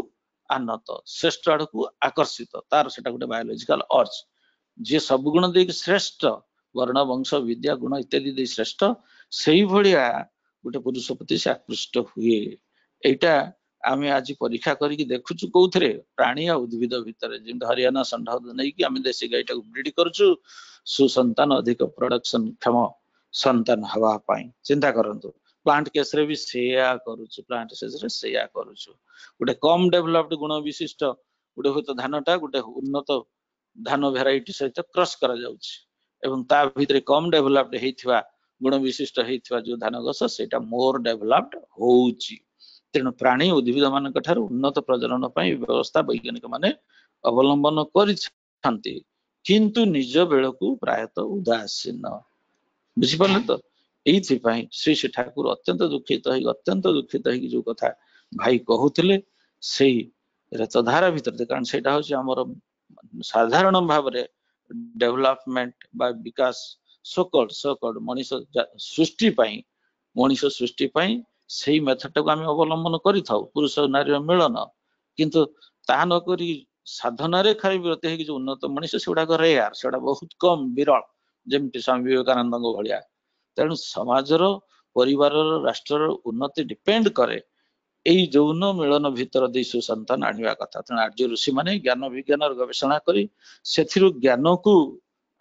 ଆନତ, ଶ୍ରେଷ୍ଠ ଆଡକୁ ଆକର୍ଷିତ, ତାର ସେଟା ଗୋଟେ ବାୟୋଲୋଜିକାଲ ଅର୍ଜ। ଯିଏ ସବୁ ଗୁଣ ଦେଇକି ଶ୍ରେଷ୍ଠ, ବର୍ଣ୍ଣ ବଂଶ ବିଦ୍ୟା ଗୁଣ ଇତ୍ୟାଦି ଦେଇ ଶ୍ରେଷ୍ଠ, ସେଇଭଳିଆ ଗୋଟେ ପୁରୁଷ ପ୍ରତି ସେ ଆକୃଷ୍ଟ ହୁଏ। ଏଇଟା ଆମେ ଆଜି ପରୀକ୍ଷା କରିକି ଦେଖୁଛୁ କୋଉଥିରେ? ପ୍ରାଣୀ ଆଉ ଉଦ୍ଭିଦ ଭିତରେ। ଯେମିତି ହରିୟାଣା ଷଣ୍ଢ ନେଇକି ଆମେ ଦେଶୀ ଗାଈଟାକୁ ବ୍ରିଡ କରୁଛୁ ସୁସନ୍ତାନ ଅଧିକ ପ୍ରଡକ୍ସନ କ୍ଷମ ସନ୍ତାନ ହବା ପାଇଁ। ଚିନ୍ତା କରନ୍ତୁ, ପ୍ଲାଣ୍ଟ କେସରେ ବି ସେଇଆ କରୁଛୁ, ଗୋଟେ କମ ଡେଭଲପଡ ଗୁଣ ବିଶିଷ୍ଟ ଗୋଟେ ହୁଏତ ଧାନଟା ଗୋଟେ ଉନ୍ନତ ଧାନ ଭେରାଇଟି ସହିତ କ୍ରସ୍ କରାଯାଉଛି ଏବଂ ତା ଭିତରେ କମ ଡେଭଲପଡ ହେଇଥିବା ଗୁଣ ବିଶିଷ୍ଟ ହେଇଥିବା ଯୋଉ ଧାନ ଗଛ ସେଇଟା ମୋର ଡେଭଲପଡ ହଉଛି। ତେଣୁ ପ୍ରାଣୀ ଉଦ୍ଭିଦ ମାନଙ୍କ ଠାରୁ ଉନ୍ନତ ପ୍ରଜନନ ପାଇଁ ବ୍ୟବସ୍ଥା ବୈଜ୍ଞାନିକ ମାନେ ଅବଲମ୍ବନ କରିଛନ୍ତି, କିନ୍ତୁ ନିଜ ବେଳକୁ ପ୍ରାୟତଃ ଉଦାସୀନ। ବୁଝିପାରିଲେ ତ? ଏଇଥିପାଇଁ ଶ୍ରୀ ଶ୍ରୀ ଠାକୁର ଅତ୍ୟନ୍ତ ଦୁଃଖିତ ହେଇକି ଯୋଉ କଥା ଭାଇ କହୁଥିଲେ ସେଇ ରେତଧାରା ଭିତରେ, କାରଣ ସେଇଟା ହଉଛି ଆମର ସାଧାରଣ ଭାବରେ ଡେଭଲପମେଣ୍ଟ ବା ବିକାଶ ସୋକଲ୍ଡ ମଣିଷ ସୃଷ୍ଟି ପାଇଁ ସେଇ ମେଥଡଟାକୁ ଆମେ ଅବଲମ୍ବନ କରିଥାଉ, ପୁରୁଷ ନାରୀର ମିଳନ। କିନ୍ତୁ ତାହା ନକରି ସାଧନାରେ ଖାଲି ବିରତି ହେଇକି ଯୋଉ ଉନ୍ନତ ମଣିଷ, ସେଗୁଡାକ ରେୟାର, ସେଗୁଡା ବହୁତ କମ, ବିରଳ, ଯେମିତି ସ୍ୱାମୀ ବିବେକାନନ୍ଦଙ୍କ ଭଳିଆ। ତେଣୁ ସମାଜର, ପରିବାରର, ରାଷ୍ଟ୍ରର ଉନ୍ନତି ଡିପେଣ୍ଡ କରେ ଏଇ ଯୌନ ମିଳନ ଭିତର ଦେଇ ସୁସନ୍ତାନ ଆଣିବା କଥା। ତେଣୁ ଆର୍ଯ୍ୟ ଋଷି ମାନେ ଜ୍ଞାନ ବିଜ୍ଞାନର ଗବେଷଣା କରି ସେଥିରୁ ଜ୍ଞାନକୁ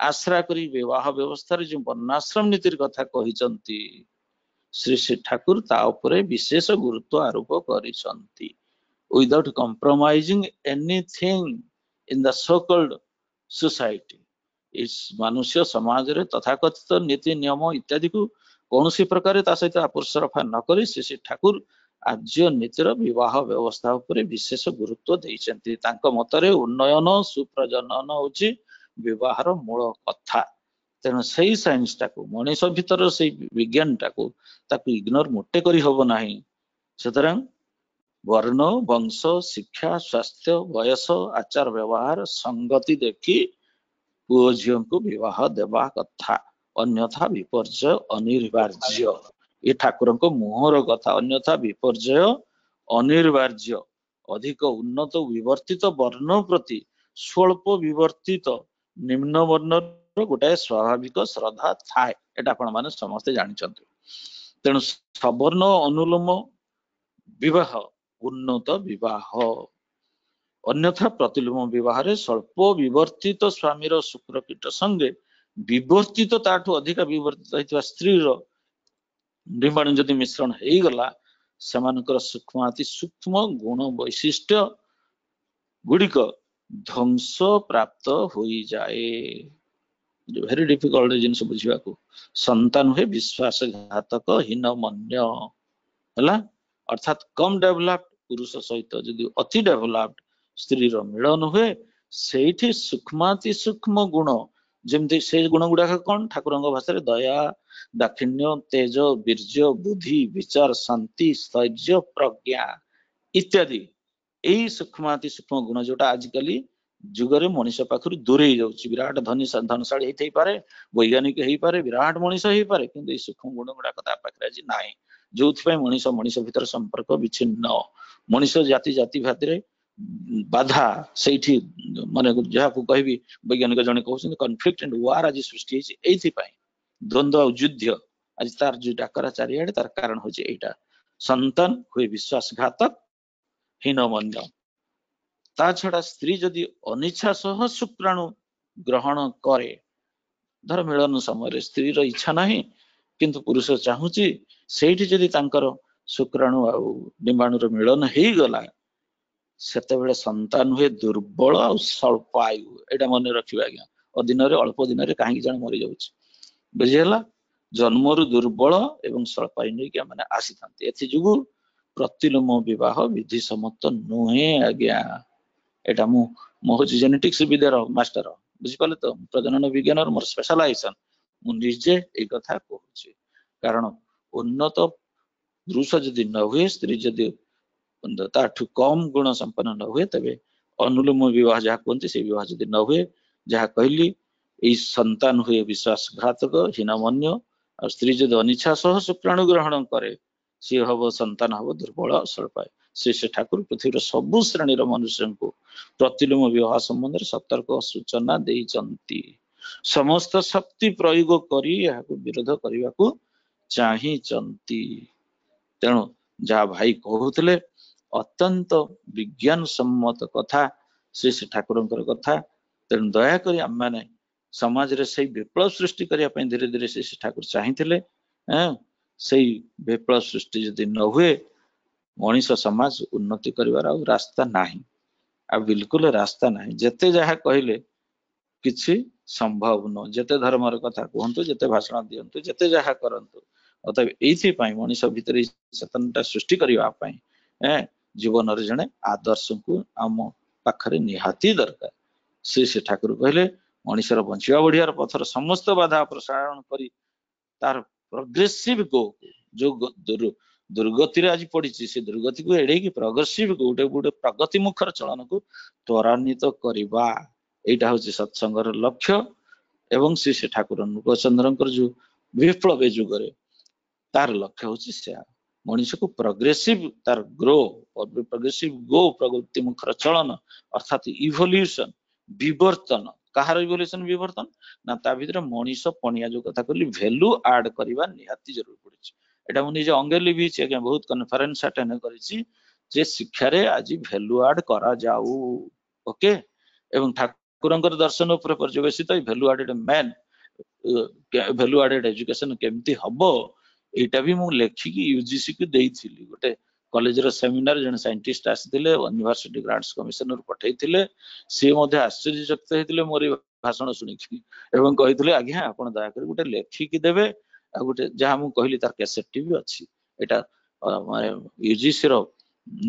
ଆଶ୍ରା କରି ବିବାହ ବ୍ୟବସ୍ଥାରେ ଯୋଉ ବର୍ଣ୍ଣାଶ୍ରମ ନୀତିର କଥା କହିଛନ୍ତି ଶ୍ରୀ ଶ୍ରୀ ଠାକୁର ତା ଉପରେ ବିଶେଷ ଗୁରୁତ୍ୱ ଆରୋପ କରିଛନ୍ତି। Without compromising anything in the so called society, ମନୁଷ୍ୟ ସମାଜରେ ତଥାକଥିତ ନୀତି ନିୟମ ଇତ୍ୟାଦିକୁ କୌଣସି ପ୍ରକାର ତା ସହିତ ଆପୋଷ ରଫା ନ କରି ଶ୍ରୀ ଠାକୁର ଆର୍ଯ୍ୟ ନୀତିର ବିବାହ ବ୍ୟବସ୍ଥା ଉପରେ ବିଶେଷ ଗୁରୁତ୍ୱ ଦେଇଛନ୍ତି। ତାଙ୍କ ମତରେ ଉନ୍ନୟନ ସୁପ୍ରଜନନ ହଉଛି ବିବାହର ମୂଳ କଥା। ତେଣୁ ସେଇ ସାଇନ୍ସଟାକୁ, ମଣିଷ ଭିତର ସେଇ ବିଜ୍ଞାନଟାକୁ ତାକୁ ଇଗ୍ନୋର ମୋଟେ କରି ହବ ନାହିଁ। ସୁତରାଂ ବର୍ଣ୍ଣ, ବଂଶ, ଶିକ୍ଷା, ସ୍ୱାସ୍ଥ୍ୟ, ବୟସ, ଆଚାର ବ୍ୟବହାର ସଙ୍ଗତି ଦେଖି ପୁଅ ଝିଅଙ୍କୁ ବିବାହ ଦେବା କଥା, ଅନ୍ୟଥା ବିପର୍ଯ୍ୟୟ ଅନିବାର୍ଯ୍ୟ। ये ठाकुरଙ୍କ मुहर कथा अन्यथा विपर्जय अनिर्वार्य अधिक उन्नत विवर्तित वर्ण प्रति स्वल्प विवर्तित निम्न वर्ण गोटाए स्वाभाविक श्रद्धा थाए एटा आपण माने समस्ते जानिचंती तेणु सवर्ण अनुलोम विवाह उन्नत विवाह अन्यथा प्रतिलोम विवाह रे स्वल्प विवर्तित स्वामीर शुक्रकीट संगे विवर्तित ताठू अधिक विवर्तित होइतवा स्त्री रो डिंबाणु जदि मिश्रण हेई गला सेमानकर सूक्ष्म अति सूक्ष्म गुण वैशिष्ट्य गुड़िक ध्वंस प्राप्त होई जाए वेरी डिफिकल्ट जिनस बुझिबा को संतान हुए विश्वासघातक हीनमन्य हला अर्थात कम डेवलप्ड पुरुष सहित जदि अति डेवलप्ड स्त्री रो मिलन हुए सेठी सूक्ष्माति सूक्ष्म गुण जेमति से गुण गुडाक कोन ठाकुरंग भाषा रे दया दाक्षिण्य तेज वीर्य बुद्धि विचार शांति स्थैर्य प्रज्ञा इत्यादि एही सूक्ष्माति सूक्ष्म गुण जोटा आजिकली जुगरे मनीष पाखरु दूरे जाउची विराट धनशाली हेई पारे वैज्ञानिक हेई पारे विराट मनीष हेई पारे किंतु ए सूक्ष्म गुण गुडाक ता पाखरे आज नाही जोथि पय मनीष भीतर संपर्क विच्छिन्न मनीष जाति जाति भातिरे बाधा सेठी माने जहा को कहबी वैज्ञानिक जने कहउछन कॉन्फ्लिक्ट एंड वार आज सृष्टि हेछि एथि पय द्वंद्व और युद्ध आज तार जो डाकरा चारियाडे तार कारण होछि एटा संतान हुए विश्वासघातक हीनमन्य ता छड़ा स्त्री जदि अनिच्छा सह शुक्राणु ग्रहण करे धर मिलन समय स्त्री रो इच्छा नाही किंतु पुरुष चाहूची सेठी जदि तांकर शुक्राणु आ डिंबाणु रो मिलन हेई गला सेते बेले संतान हुए दुर्बल और स्वल्प आयु एटा मन रखिबा आज्ञा अदिन रे अल्प दिन रे काहे जण मरि जाउची बुझियला जन्मरु दुर्बल एवं स्वल्प आयु नै के माने आसी थांती एथि जुगु प्रतिलोम विवाह विधि सम्मत नुहे आज्ञा एटा मो होची जेनेटिक्स विद्यार मास्टर बुझि पाले तो प्रजनन विज्ञान और मोर स्पेशलाइजेशन मु निजे ए कथा कहूची कारण उन्नत पुरुष जदि न हुए स्त्री जदि ताठू कम गुण संपन्न न हुए तबे अनुलोम विवाह जहा कहते से विवाह जदि न हुए जहा कहली ए संतान हुए विश्वासघातक हीनमन्य और स्त्री जदि अनिच्छा सह शुक्राणु ग्रहण करे सी हब संतान हब दुर्बल स्वल्पाय श्री ठाकुर पृथ्वी सबु श्रेणी मनुष्य को प्रतिलोम विवाह संबंध में सतर्क सूचना देइचंती समस्त शक्ति प्रयोग करी याको विरोध करने को चाहिचंती तेणु जहा भाई कहूले अत्यंत विज्ञान सम्मत कथा श्री ठाकुरंकर कथा तेणु दयाकोरी आम मैंने समाज रे से विप्लव सृष्टि करने धीरे धीरे श्री ठाकुर चाहिए से विप्लव सृष्टि जदि न हुए मनीष समाज उन्नति करिवार आ रास्ता नाही आ बिल्कुल रास्ता नाही जेते जहा कहले किछि संभव न जेते धर्मर कथा कहंतु जेते भाषण दियंतु जेते जहा करंतु अतः एथि पई मनीष भीतर चेतनता सृष्टि करबा पई जीवन रे जने आदर्श को आम पाखरे निहाती दरकार श्री ठाकुर कहले मनीषर बंचिया बढ़ियार पथर समस्त बाधा प्रसारण करी तार प्रोग्रेसिव गो जो दुर्गति रे आज पड़ी से दुर्गति को एड़े की प्रोग्रेसिव गोटे गोटे प्रगति मुखर चलन को त्वरान्वित करवा एटा होची सत्संगर लक्ष्य एवं श्री ठाकुर नृपचंद्रंकर जो विप्लव जुगरे तार लक्ष्य होची से मनीष को प्रोग्रेसिव तार ग्रो प्रोग्रेसिव गो प्रगति मुखर चलन अर्थात इवोल्यूशन विवर्तन कहार इवोल्यूशन विवर्तन ना ता भीतर मनीष पणिया जो कथा कहली वैल्यू ऐड करबा निहाती जरूर पड़छ एटा मु निजे अंगे लिभिछि आज्ञा बहुत कॉन्फ्रेंस अटेंड करिछि जे शिक्षा रे आज वैल्यू ऐड करा जाऊ ओके एवं ठाकुरंकर दर्शन ऊपर पर्यवेसित value added man value added education केमती हबो एटा भी मु लेखिकी यूजीसी को देइथिली गोटे कॉलेज रो सेमिनार जन साइंटिस्ट आसीथिले यूनिवर्सिटी ग्रांट्स कमिशनर पठैथिले से मध्ये आश्चर्यचकित हेतिले मोर भाषण सुनिकी एवं कहिथिले आज्ञा आपण दया कर गोटे लेखिकी देबे आ गोटे जहा मु कहली तार कैसेट भी अछि एटा माने यूजीसी रो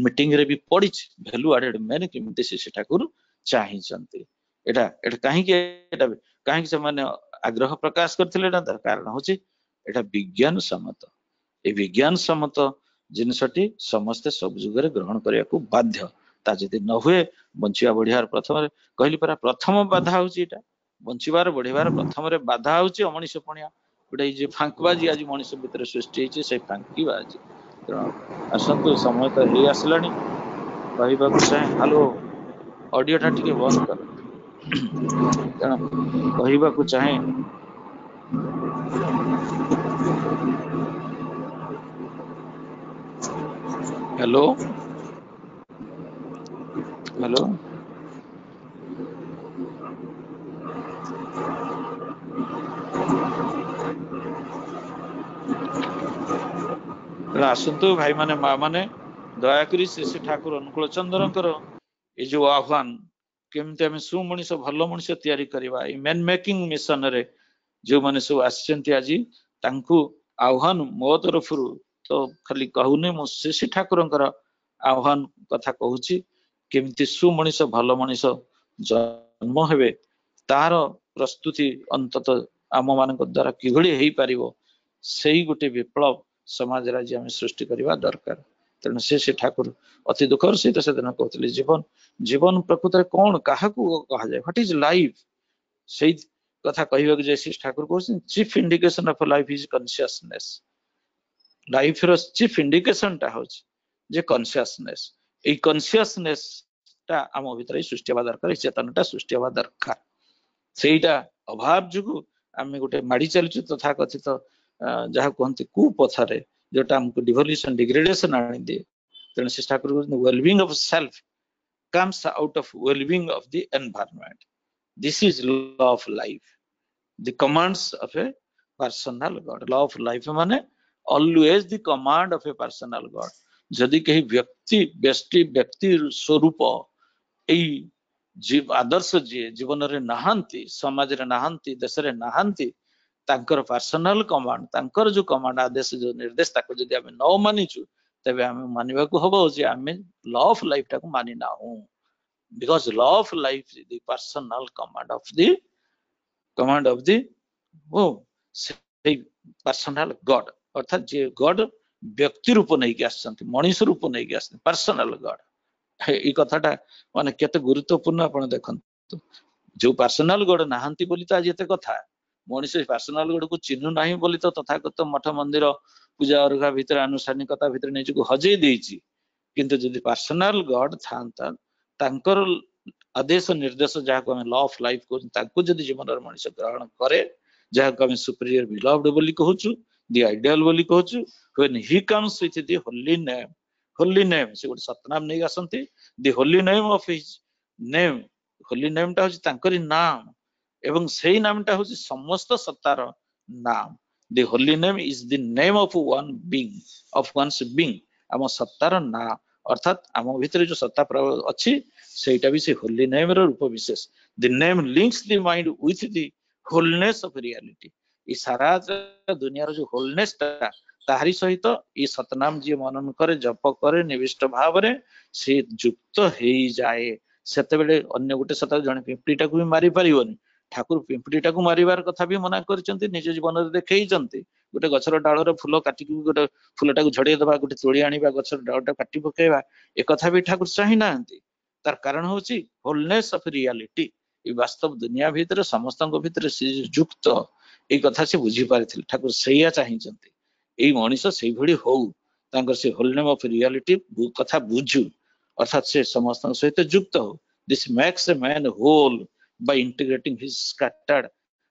मीटिंग रे भी पडिछ वैल्यू एडेड मैन केमते से ठाकुर चाहिचंती एटा काहे से माने आग्रह प्रकाश करथिले ना तार कारण होची एटा विज्ञान सम्मत ए विज्ञान सम्मत जिनसटी समस्त सब जुगरे ग्रहण करिया को बाध्य ता जदि न हुए बंचिया बढ़ियार प्रथम कहली परा प्रथम बाधा होची एटा बंचिबार बढ़िबार प्रथम रे बाधा होची अमनिष पणिया गोटे जे फांकबाजी आज मनुष्य भितर सृष्टि होती से फांकीबाजी तेणु आसतु समय तो हे आसलानी कहवाक चाहे हेलो ऑडियो टा टिके बंद कर तेणु कहवाक चाहे हेलो हेलो आसतु भाई माने माँ माने दयाकोरी श्री ठाकुर अनुकूल चंद्रंकर ये जो आह्वान केमती आम सुमनीष भल मनीष तैयारी करवा मैन मेकिंग मिशन रे जो मैंने सब आसचंती आज तांकु आह्वान मो तरफ तो खाली कहूनी मो श्री ठाकुरंकर आह्वान कथा कहूची केमती सुमनीष भल मनीष जन्म हेबे तार प्रस्तुति अंतत आम मान द्वारा किभଳି हेई पारिबो सेही गोटे विप्लव समाज राज्य आम सृष्टि करवा दरकार तेणु से ठाकुर अति दुखर सहित से दिन कहते जीवन जीवन प्रकृत कौन क्या कहा जाए व्हाट इज लाइफ से कथा कहवाक जाए श्री ठाकुर कहते chief indication of life is consciousness life रो चीफ इंडिकेशन टा हो जे कॉन्शियसनेस ए कॉन्शियसनेस टा आम भीतर सृष्टि हवा दरकार चेतनटा सृष्टि हवा दरकार सेटा अभाव जुगु आम गोटे माड़ी चलु तथा कथित जहाँ कहते कुपथरे जोटा हमको डिवोल्यूशन डिग्रेडेशन आनी दिए तेणु Shri Thakur wellbeing of self comes out of well-being of the environment. This is law of life. The commands of a personal God. Law of life माने always the command of a personal God. जदि कहीं व्यक्ति स्वरूप एई जीव आदर्श जी जीवन रे नहांती समाज रे नहांती देश रे नहांती तांकर पर्सनल कमांड तांकर जो कमांड आदेश जो निर्देश ताको जदि आमे न मानिचु तबे आमे मानिबा को हबो जे आमे लॉ ऑफ लाइफ टाको मानि ना हूं because law of life is the personal command of the वो से पर्सनल गॉड अर्थात जे गॉड व्यक्ति रूप नहीं के आछंती मनुष्य रूप नहीं के आछंती पर्सनल गॉड ए कथाटा माने केते गुरुत्वपूर्ण आपण देखंतु जो पर्सनल गॉड नाहंती बोली त आज एते कथा मनुष्य पर्सनल गॉड को चिन्हु नाही बोली तो तथागत मठ मंदिर पूजा अर्घा भीतर आनुष्ठानिकता भीतर निजको हजै देइछि किंतु जदि पर्सनल गॉड थांता तांकर आदेश निर्देश जहाँ को लॉ ऑफ लाइफ को तांको जदि जीवन मनुष्य ग्रहण करे जहाँ को हम सुपीरियर बिलव्ड बोली कहूछु द आइडियल बोली कहूछु when he comes with the holy name से गोटे सतनाम नहीं आसंती the holy name of his name holy name टा होछि तांकरी नाम एवं सेही नामटा होछि समस्त सत्तार नाम the holy name is the name of one being of one's being आम सत्तार नाम अर्थात आम भीतर जो सत्ता अच्छी सेटा भी से होली नेम रो रूप विशेष the name links the mind with the wholeness of reality ई सारा दुनिया रो जो होलनेस ता ताहारी सहित ई सतनाम जी मनन करे जप करे निविष्ट भाव रे से युक्त हेई जाए सेते बेले अन्य गोटे सता जने पिंपड़ीटा को भी मारी परिबोनी ठाकुर पिंपड़ीटा को मारिबार कथा भी मना करचंती निज जीवन रे देखैचंती गोटे गछर डाळर फूल काटी गोटे फूलटा को झड़े दबा गोटे तोड़ी आनिबा गछर डाळटा काटी पकेबा ए कथा भी ठाकुर चाहि नांती तार कारण होची होलनेस ऑफ रियलिटी ई वास्तव दुनिया भीतर समस्तଙ୍କ भीतर से युक्त ए कथा से बुझी पारिथिल ठाकुर सैया चाहिचंती ए मनुष्य सेही भली हो तांकर से होलनेस ऑफ रियलिटी कथा बुझु अर्थात से समस्त सहित युक्त हो this makes a man whole by integrating his scattered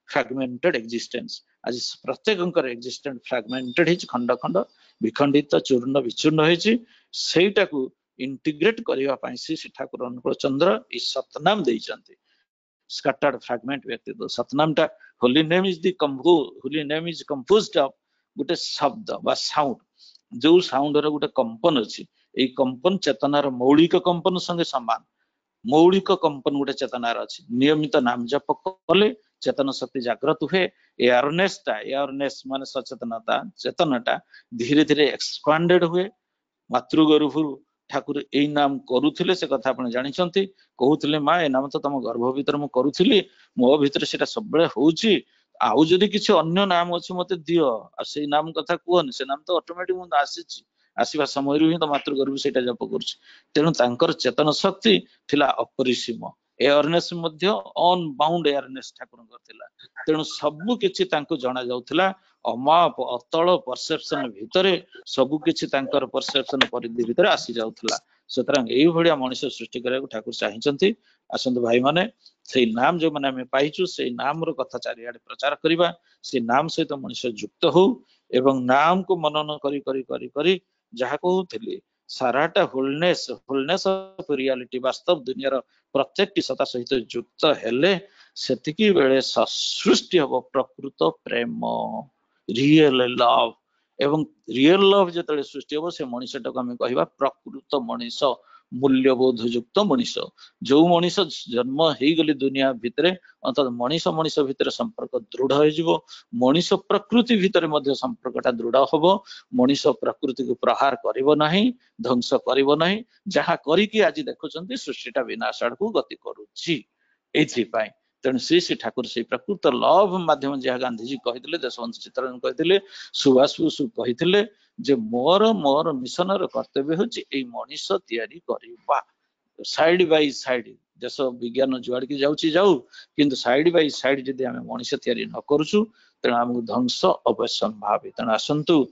fragmented existence आज प्रत्येकंकर एक्जिस्टेंस फ्रैगमेंटेड हिच खंड खंड विखंडित चूर्ण विचूर्ण होइछि सेटा को इंटीग्रेट करबा पई श्री ठाकुर अनुकूल चंद्र ई सतनाम देइचंती स्कैटर्ड फ्रैगमेंट व्यक्ति तो सतनाम टा Holi name is composed of गोटे शब्द बा साउंड जो साउंड रो गोटे कंपन अछि ए कंपन चेतनार मौलिक कंपन संगे समान मौलिक कंपन गोटे चेतनार अछि नियमित नाम जप कले चेतन शक्ति जागृत हुए एयरनेस माने सचेतनता चेतनटा धीरे धीरे एक्सपांडेड हुए मातृगर्भरु ठाकुर एई नाम करूथिले से कथा आपण जानिछंती कहूथिले मां ए नाम तो तम गर्भ भीतर म करूथिली मो भीतर सेटा सबले होउची आउ जदि किछि अन्य नाम अछि मते दियो आ सेई नाम कथा कोन से नाम तो ऑटोमेटिक मु आसीछि आसीबा समय ही तो मातृगर्भ सेटा जप करूछि तेनु तांकर चेतन शक्ति थिला अपरिसीम एयरनेस मध्य अनबाउंड एयरनेस ठाकुर करथिला तेनु सब किछि तांको जणा जाउथिला अमाप अतल परसेप्शन भितरे सबु किछि तांकर परसेप्शन परिधि भितरे आसी जाउथला सुतरां एई भलिया मनुष्य सृष्टि करैको ठाकुर चाहिचंती आसंतु भाई माने सेई नाम जो माने हमें पाइछु सेई नाम रो कथा चारियाडे प्रचार करिबा से नाम सहित मनुष्य युक्त हो एवं नाम को मनन करी करी करी करी जहा कहउथिली साराटा होलनेस ऑफ रियलिटी वास्तव दुनिया प्रत्येक सत्ता सहित युक्त हेले सेतिकी बेले सृष्टि हब प्रकृत प्रेम रियल लव एवं रियल लव जतले सृष्टि हब से मनुष्यटा को हमें कहबा प्रकृत मनुष्य मूल्यबोध युक्त मनुष्य जो मनुष्य जन्म हेई गली दुनिया भितरे अर्थात मनुष्य भितरे संपर्क दृढ़ हो जिवो मनुष्य प्रकृति भितरे मध्य संपर्कटा दृढ़ हबो मनुष्य प्रकृति को प्रहार करिवो नाही ध्वंस करिवो नाही जहा करी कि आज देखुचंती सृष्टिटा विनाश आड़कू गति करूची एथि पाई तेणु श्री ठाकुर से प्रकृत लव माध्यम जहाँ गांधी जी कही देशवंत चित्तरंजन कही सुभाष बोस कही जे मोर मोर मिशन कर्तव्य हूँ मनुष्य तैयारी करबा साइड बाय साइड देश विज्ञान जुआड़ की जाऊँ जाऊ किंतु साइड बाय साइड जदि आम मनुष्य तैयारी न करूँ तेणु आमको ध्वंस अवश्यंभावी तेणु आसतु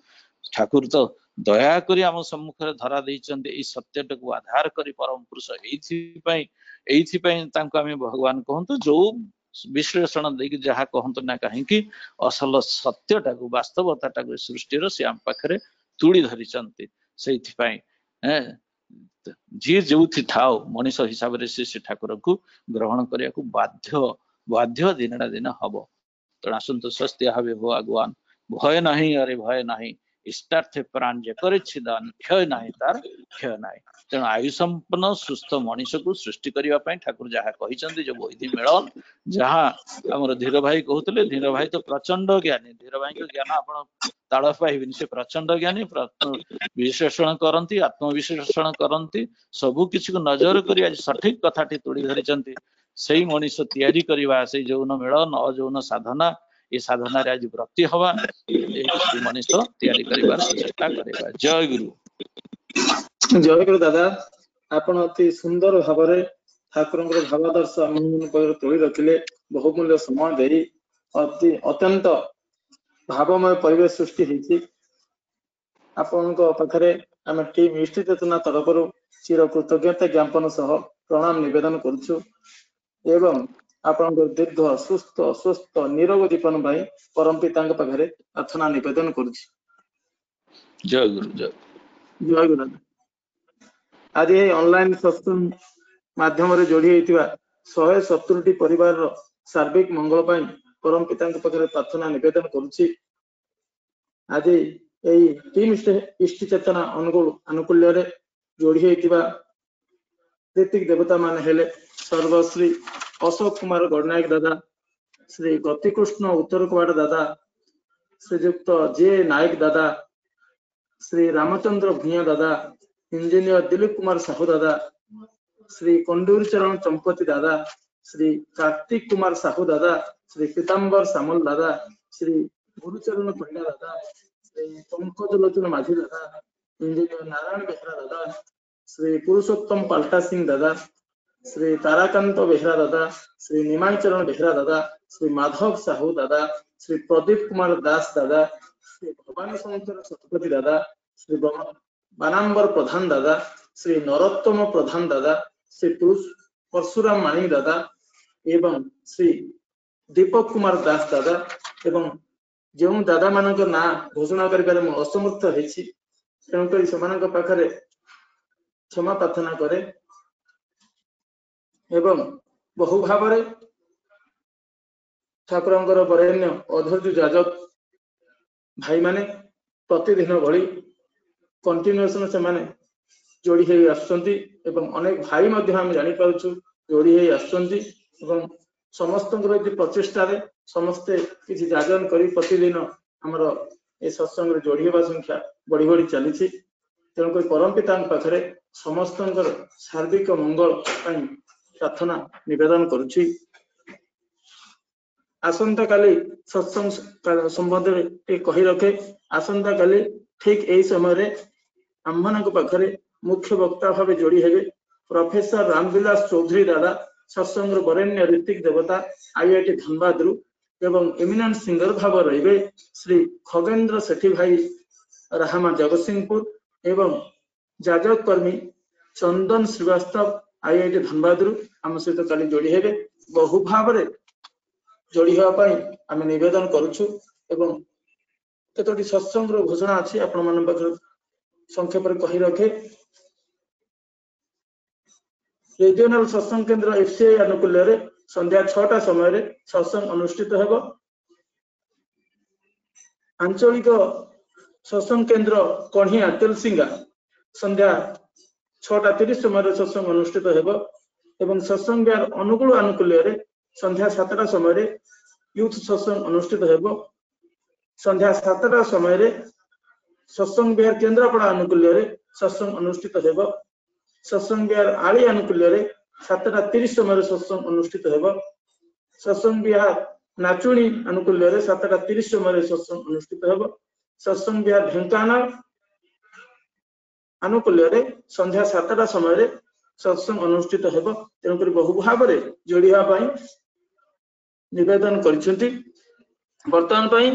ठाकुर तो दया करी आम सम्मुख धरा देइचंती सत्यटा को आधार करी परम पुरुष एइथिपाई भगवान कहतु जो विश्लेषण देकी जहाँ कहतु ना कहीं असल सत्यटा को वास्तवता सृष्टि से आम पाखे तुड़ी धरी से जी जो थाओ मनुष्य हिसाब से ठाकुर को ग्रहण करने को बाध्य दिन दिन हम तेणु आसतु स्वस्ति भावे हो आगवान भय नहीं अरे भय नहीं इष्टार्थ प्राण जे करे छिदान क्षय नाही तार क्षय नाही तेणु आयु संपन्न सुस्थ मनुष्य को सृष्टि करने ठाकुर जहाँ कही जो वैधि मेलन जहाँ आमर धीर भाई कहते धीर भाई तो प्रचंड ज्ञानी धीर भाई को ज्ञान आप ताड़ पाइबेनि से प्रचंड ज्ञानी विश्लेषण करती आत्मविश्लेषण करती सबु किसी को नजर कर आज सठिक कथाटी तोड़ी धरी से मनुष्य तैयारी करवा से यौन मेलन अयौन साधना ये साधना आज व्रती हवा मनुष्य तैयारी कर चेष्टा करवा जय गुरु दादा आपण अति सुंदर भाव ठाकुर भावादर्श तोड़ी रखिले बहुमूल्य समय दे अत्यंत भावमय परिवेश सृष्टि होती आपण पाखे आम टीम इष्टि चेतना तरफ चिर कृतज्ञता ज्ञापन सह प्रणाम निवेदन करुछु एवं आपण दीर्घ सुस्थ स्वस्थ निरोग जीवन भाई परम पिता पाखे प्रार्थना निवेदन करुछि जय गुरु जय गुरु आज ऑनलाइन सत्संग माध्यम जोड़ी होता 170 परिवार सार्विक मंगल पाई परम पिता पाखे प्रार्थना निवेदन करुछि आज यही टीम इष्टि चेतना अनुकूल्य जोड़ी होता ऋतिक देवता मान हेले सर्वश्री अशोक कुमार गणनायक दादा श्री गतिकृष्ण उत्तर कवाड़ दादा श्रीजुक्त जे नायक दादा श्री रामचंद्र भूया दादा इंजीनियर दिलीप कुमार साहू दादा श्री कंडूर चरण चंपती दादा श्री कार्तिक कुमार साहू दादा श्री पीताम्बर सामल दादा श्री गुरुचरण पंडा दादा श्री पंकज लोचन माझी दादा इंजीनियर नारायण बेहरा दादा श्री पुरुषोत्तम पाल्टा सिंह दादा श्री ताराकांत बेहरा दादा श्री निमांचरण बेहरा दादा श्री माधव साहू दादा श्री प्रदीप कुमार दास दादा श्री भवानी शंकर शतपथी दादा श्री बानाम्बर प्रधान दादा श्री नरोत्तम प्रधान दादा श्री परशुराम माणिक दादा एवं श्री दीपक कुमार दास दादा एवं जो दादा मान ना घोषणा कर असमर्थ होती तेणुक से पाखे क्षमा प्रार्थना करे एवं बहु भाव ठाकुर वरेण्य अधर्य जाजक भाई माने प्रतिदिन भली कंटिन्यूएशन से माने जोड़ी हो आसुचंती एवं अनेक भाई मध्य हम जानी पाउछु जोड़ी हो आसुचंती एवं समस्त प्रचेष्टा रे समस्ते किसी जागरण करी प्रतिदिन हमर ए सत्संग जोड़ी होगा संख्या बढ़ी बढ़ी चली तेणुक परम पिता पाखे समस्त सार्विक मंगल प्रार्थना निवेदन करुछि आसंता काली सत्संग संबंध में कही रखे आसंता काली ठीक यही समय आम पाखे मुख्य वक्ता भाव जोड़ी हेबे प्रोफेसर रामविलास चौधरी दादा सत्संग वरेण्य ऋतिक देवता IIT धनबाद एवं एमिनेंट सिंगर भाव रहिबे श्री खगेंद्र सेठी भाई राहमा जगतसिंहपुर एवं जाजक कर्मी चंदन श्रीवास्तव आईआईटी धनबाद आम सहित काली जोड़ी हेबे बहु भाव जोड़ी हेबा पई आमे निवेदन करूछु एवं केतोटी सत्संग घोषणा अछि आपण मन पाखर संक्षेप रे कहि रखे। रिजनल सत्संग केंद्र एफसीआई अनुकूल्य रे संध्या 6टा समय रे सत्संग अनुष्ठित हेबो। आंचलिक सत्संग केंद्र कन्हिया तेलसिंगा संध्या 6:30 समय रे सत्संग अनुष्ठित हेबो एवं सत्संग बिहार अनुकूल अनुकूल्य रे संध्या 7टा समय रे यूथ सत्संग अनुष्ठित हेबो। संध्या 7टा समय रे सत्संग बिहार केंद्रापड़ा अनुकूल्य रे सत्संग अनुष्ठित हेबो। सत्संग बिहार आली अनुकूल्य रे 7:30 समय रे सत्संग अनुष्ठित हेबो। सत्संग बिहार नाचुणी अनुकूल्य रे 7:30 समय रे सत्संग अनुष्ठित हेबो। सत्संग बिहार ढेंकानाल अनुकूल्य रे संध्या 7टा समय रे सत्संग अनुष्ठित हेबो। तेणुकर बहु भाव रे जोड़िया पई निवेदन करिसेंती। वर्तमान पई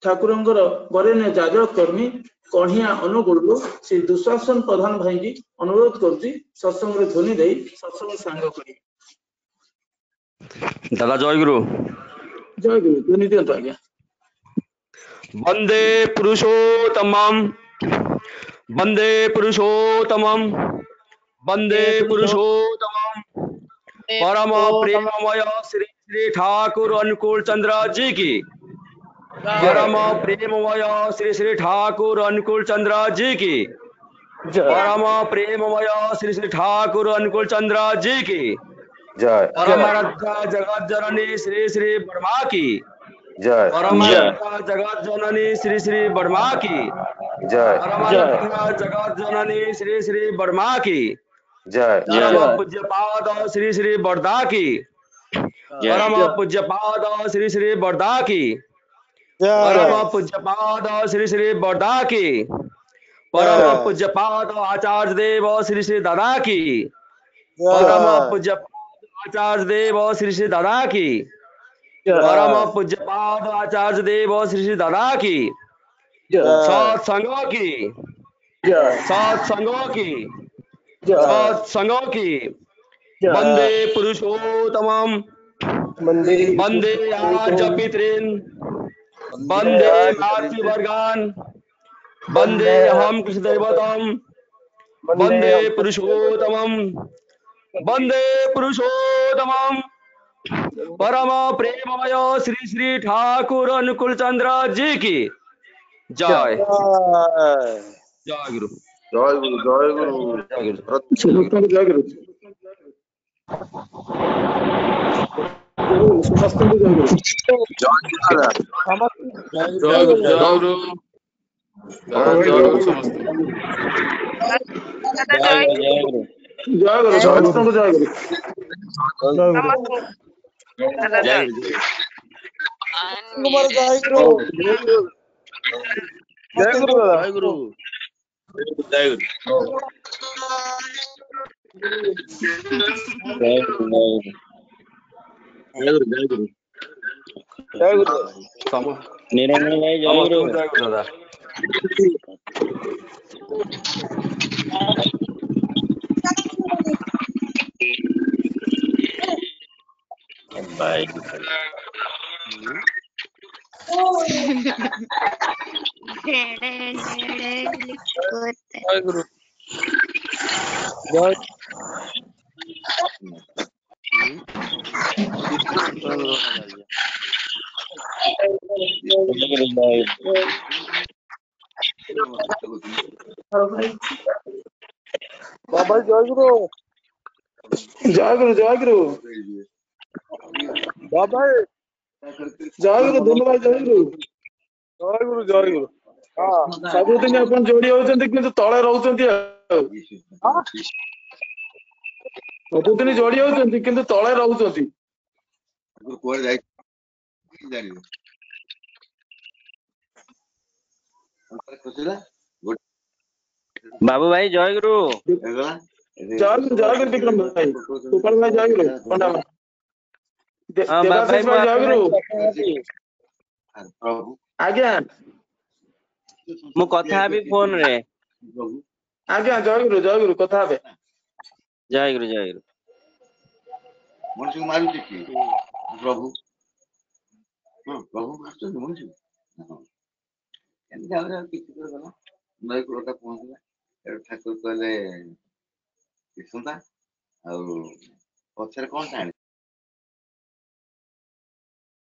ठाकुरंगर बरेण्य जाजक कर्मी कन्हिया अनुगुरु श्री दुशासन प्रधान भाई की अनुरोध करती सत्संग रे ध्वनि देई सत्संग सांग करी। दादा जय गुरु। जय गुरु ध्वनि दियंतु आज्ञा। वंदे पुरुषोत्तमम वंदे पुरुषोत्तमम वंदे पुरुषोत्तमम परम प्रेममय श्री श्री ठाकुर अनुकूल चंद्र जी की। परम प्रेममय श्री श्री ठाकुर अनुकूल चंद्र जी की। परम प्रेममय श्री श्री ठाकुर अनुकूल चंद्र जी की। परमाराध्या जगत जननी श्री श्री वर्मा की। परमाराध्या जगत जननी श्री श्री वर्मा की। परमाराध्या जगत जननी श्री श्री वर्मा की। परम पूज्यपाद श्री श्री बरदा की। परम पूज्यपाद श्री श्री बरदा की। परम पूज्यपाद श्री श्री बरदा की। परम पूज्यपाद आचार्य देव श्री श्री दादा की। परम पूज्यपाद आचार्य देव श्री श्री दादा की। परम पूज्यपाद आचार्य देव श्री श्री दादा की। सत्संगों की सत्संगों की सत्संगों की। वंदे पुरुषोत्तमम वंदे आज पितृन वंदे मातृवर्गान वंदे अहम कृष्ण दैवतम वंदे पुरुषोत्तमम वंदे पुरुषोत्तमम परम प्रेममय श्री श्री ठाकुर अनुकूल चंद्र जी की जय। जय गुरु। जय गुरु जय गुरु जय गुरु। जय गुरु समस्त जय गुरु। जय गुरु जय गुरु जय गुरु समस्त। जय गुरु समस्त जय गुरु। निरंजन भाई जय गुरु। जय गुरु दादा। जय गुरु बाबा जय गुरु जय गुरु जय गुरु बाबा जय गुरु दोनों भाई जय गुरु जय गुरु जय गुरु। सबुदिन अपन जोड़ी होचंती किंतु तळे रहउचंती सबुदिन जोड़ी होचंती किंतु तळे रहउचंती बाबू भाई जय गुरु। जय गुरु विक्रम भाई गोपाल भाई जय गुरु पंडा ଦେବାଶିଷ ଭାଇ ଜୟଗୁରୁ। ପ୍ରଭୁ ଆଜ୍ଞା ମୁଁ କଥା ହେବି ଫୋନ ରେ। ଆଜ୍ଞା ଜୟଗୁରୁ ଜୟଗୁରୁ କଥା ହେବେ। ଜୟଗୁରୁ ଜୟଗୁରୁ। ମଣିଷକୁ ମାରୁଛି କି ପ୍ରଭୁ? ହଁ ପ୍ରଭୁ ମାରୁଛନ୍ତି ମଣିଷକୁ। ଏମିତି ଭାବରେ କିଛି ଗଲା ନଈ କୂଳଟା ପହଞ୍ଚିଲା। ଏଠୁ ଠାକୁର କହିଲେ କିଶୁନ୍ତା ଆଉ ପଛରେ କଣ ଟାଣେ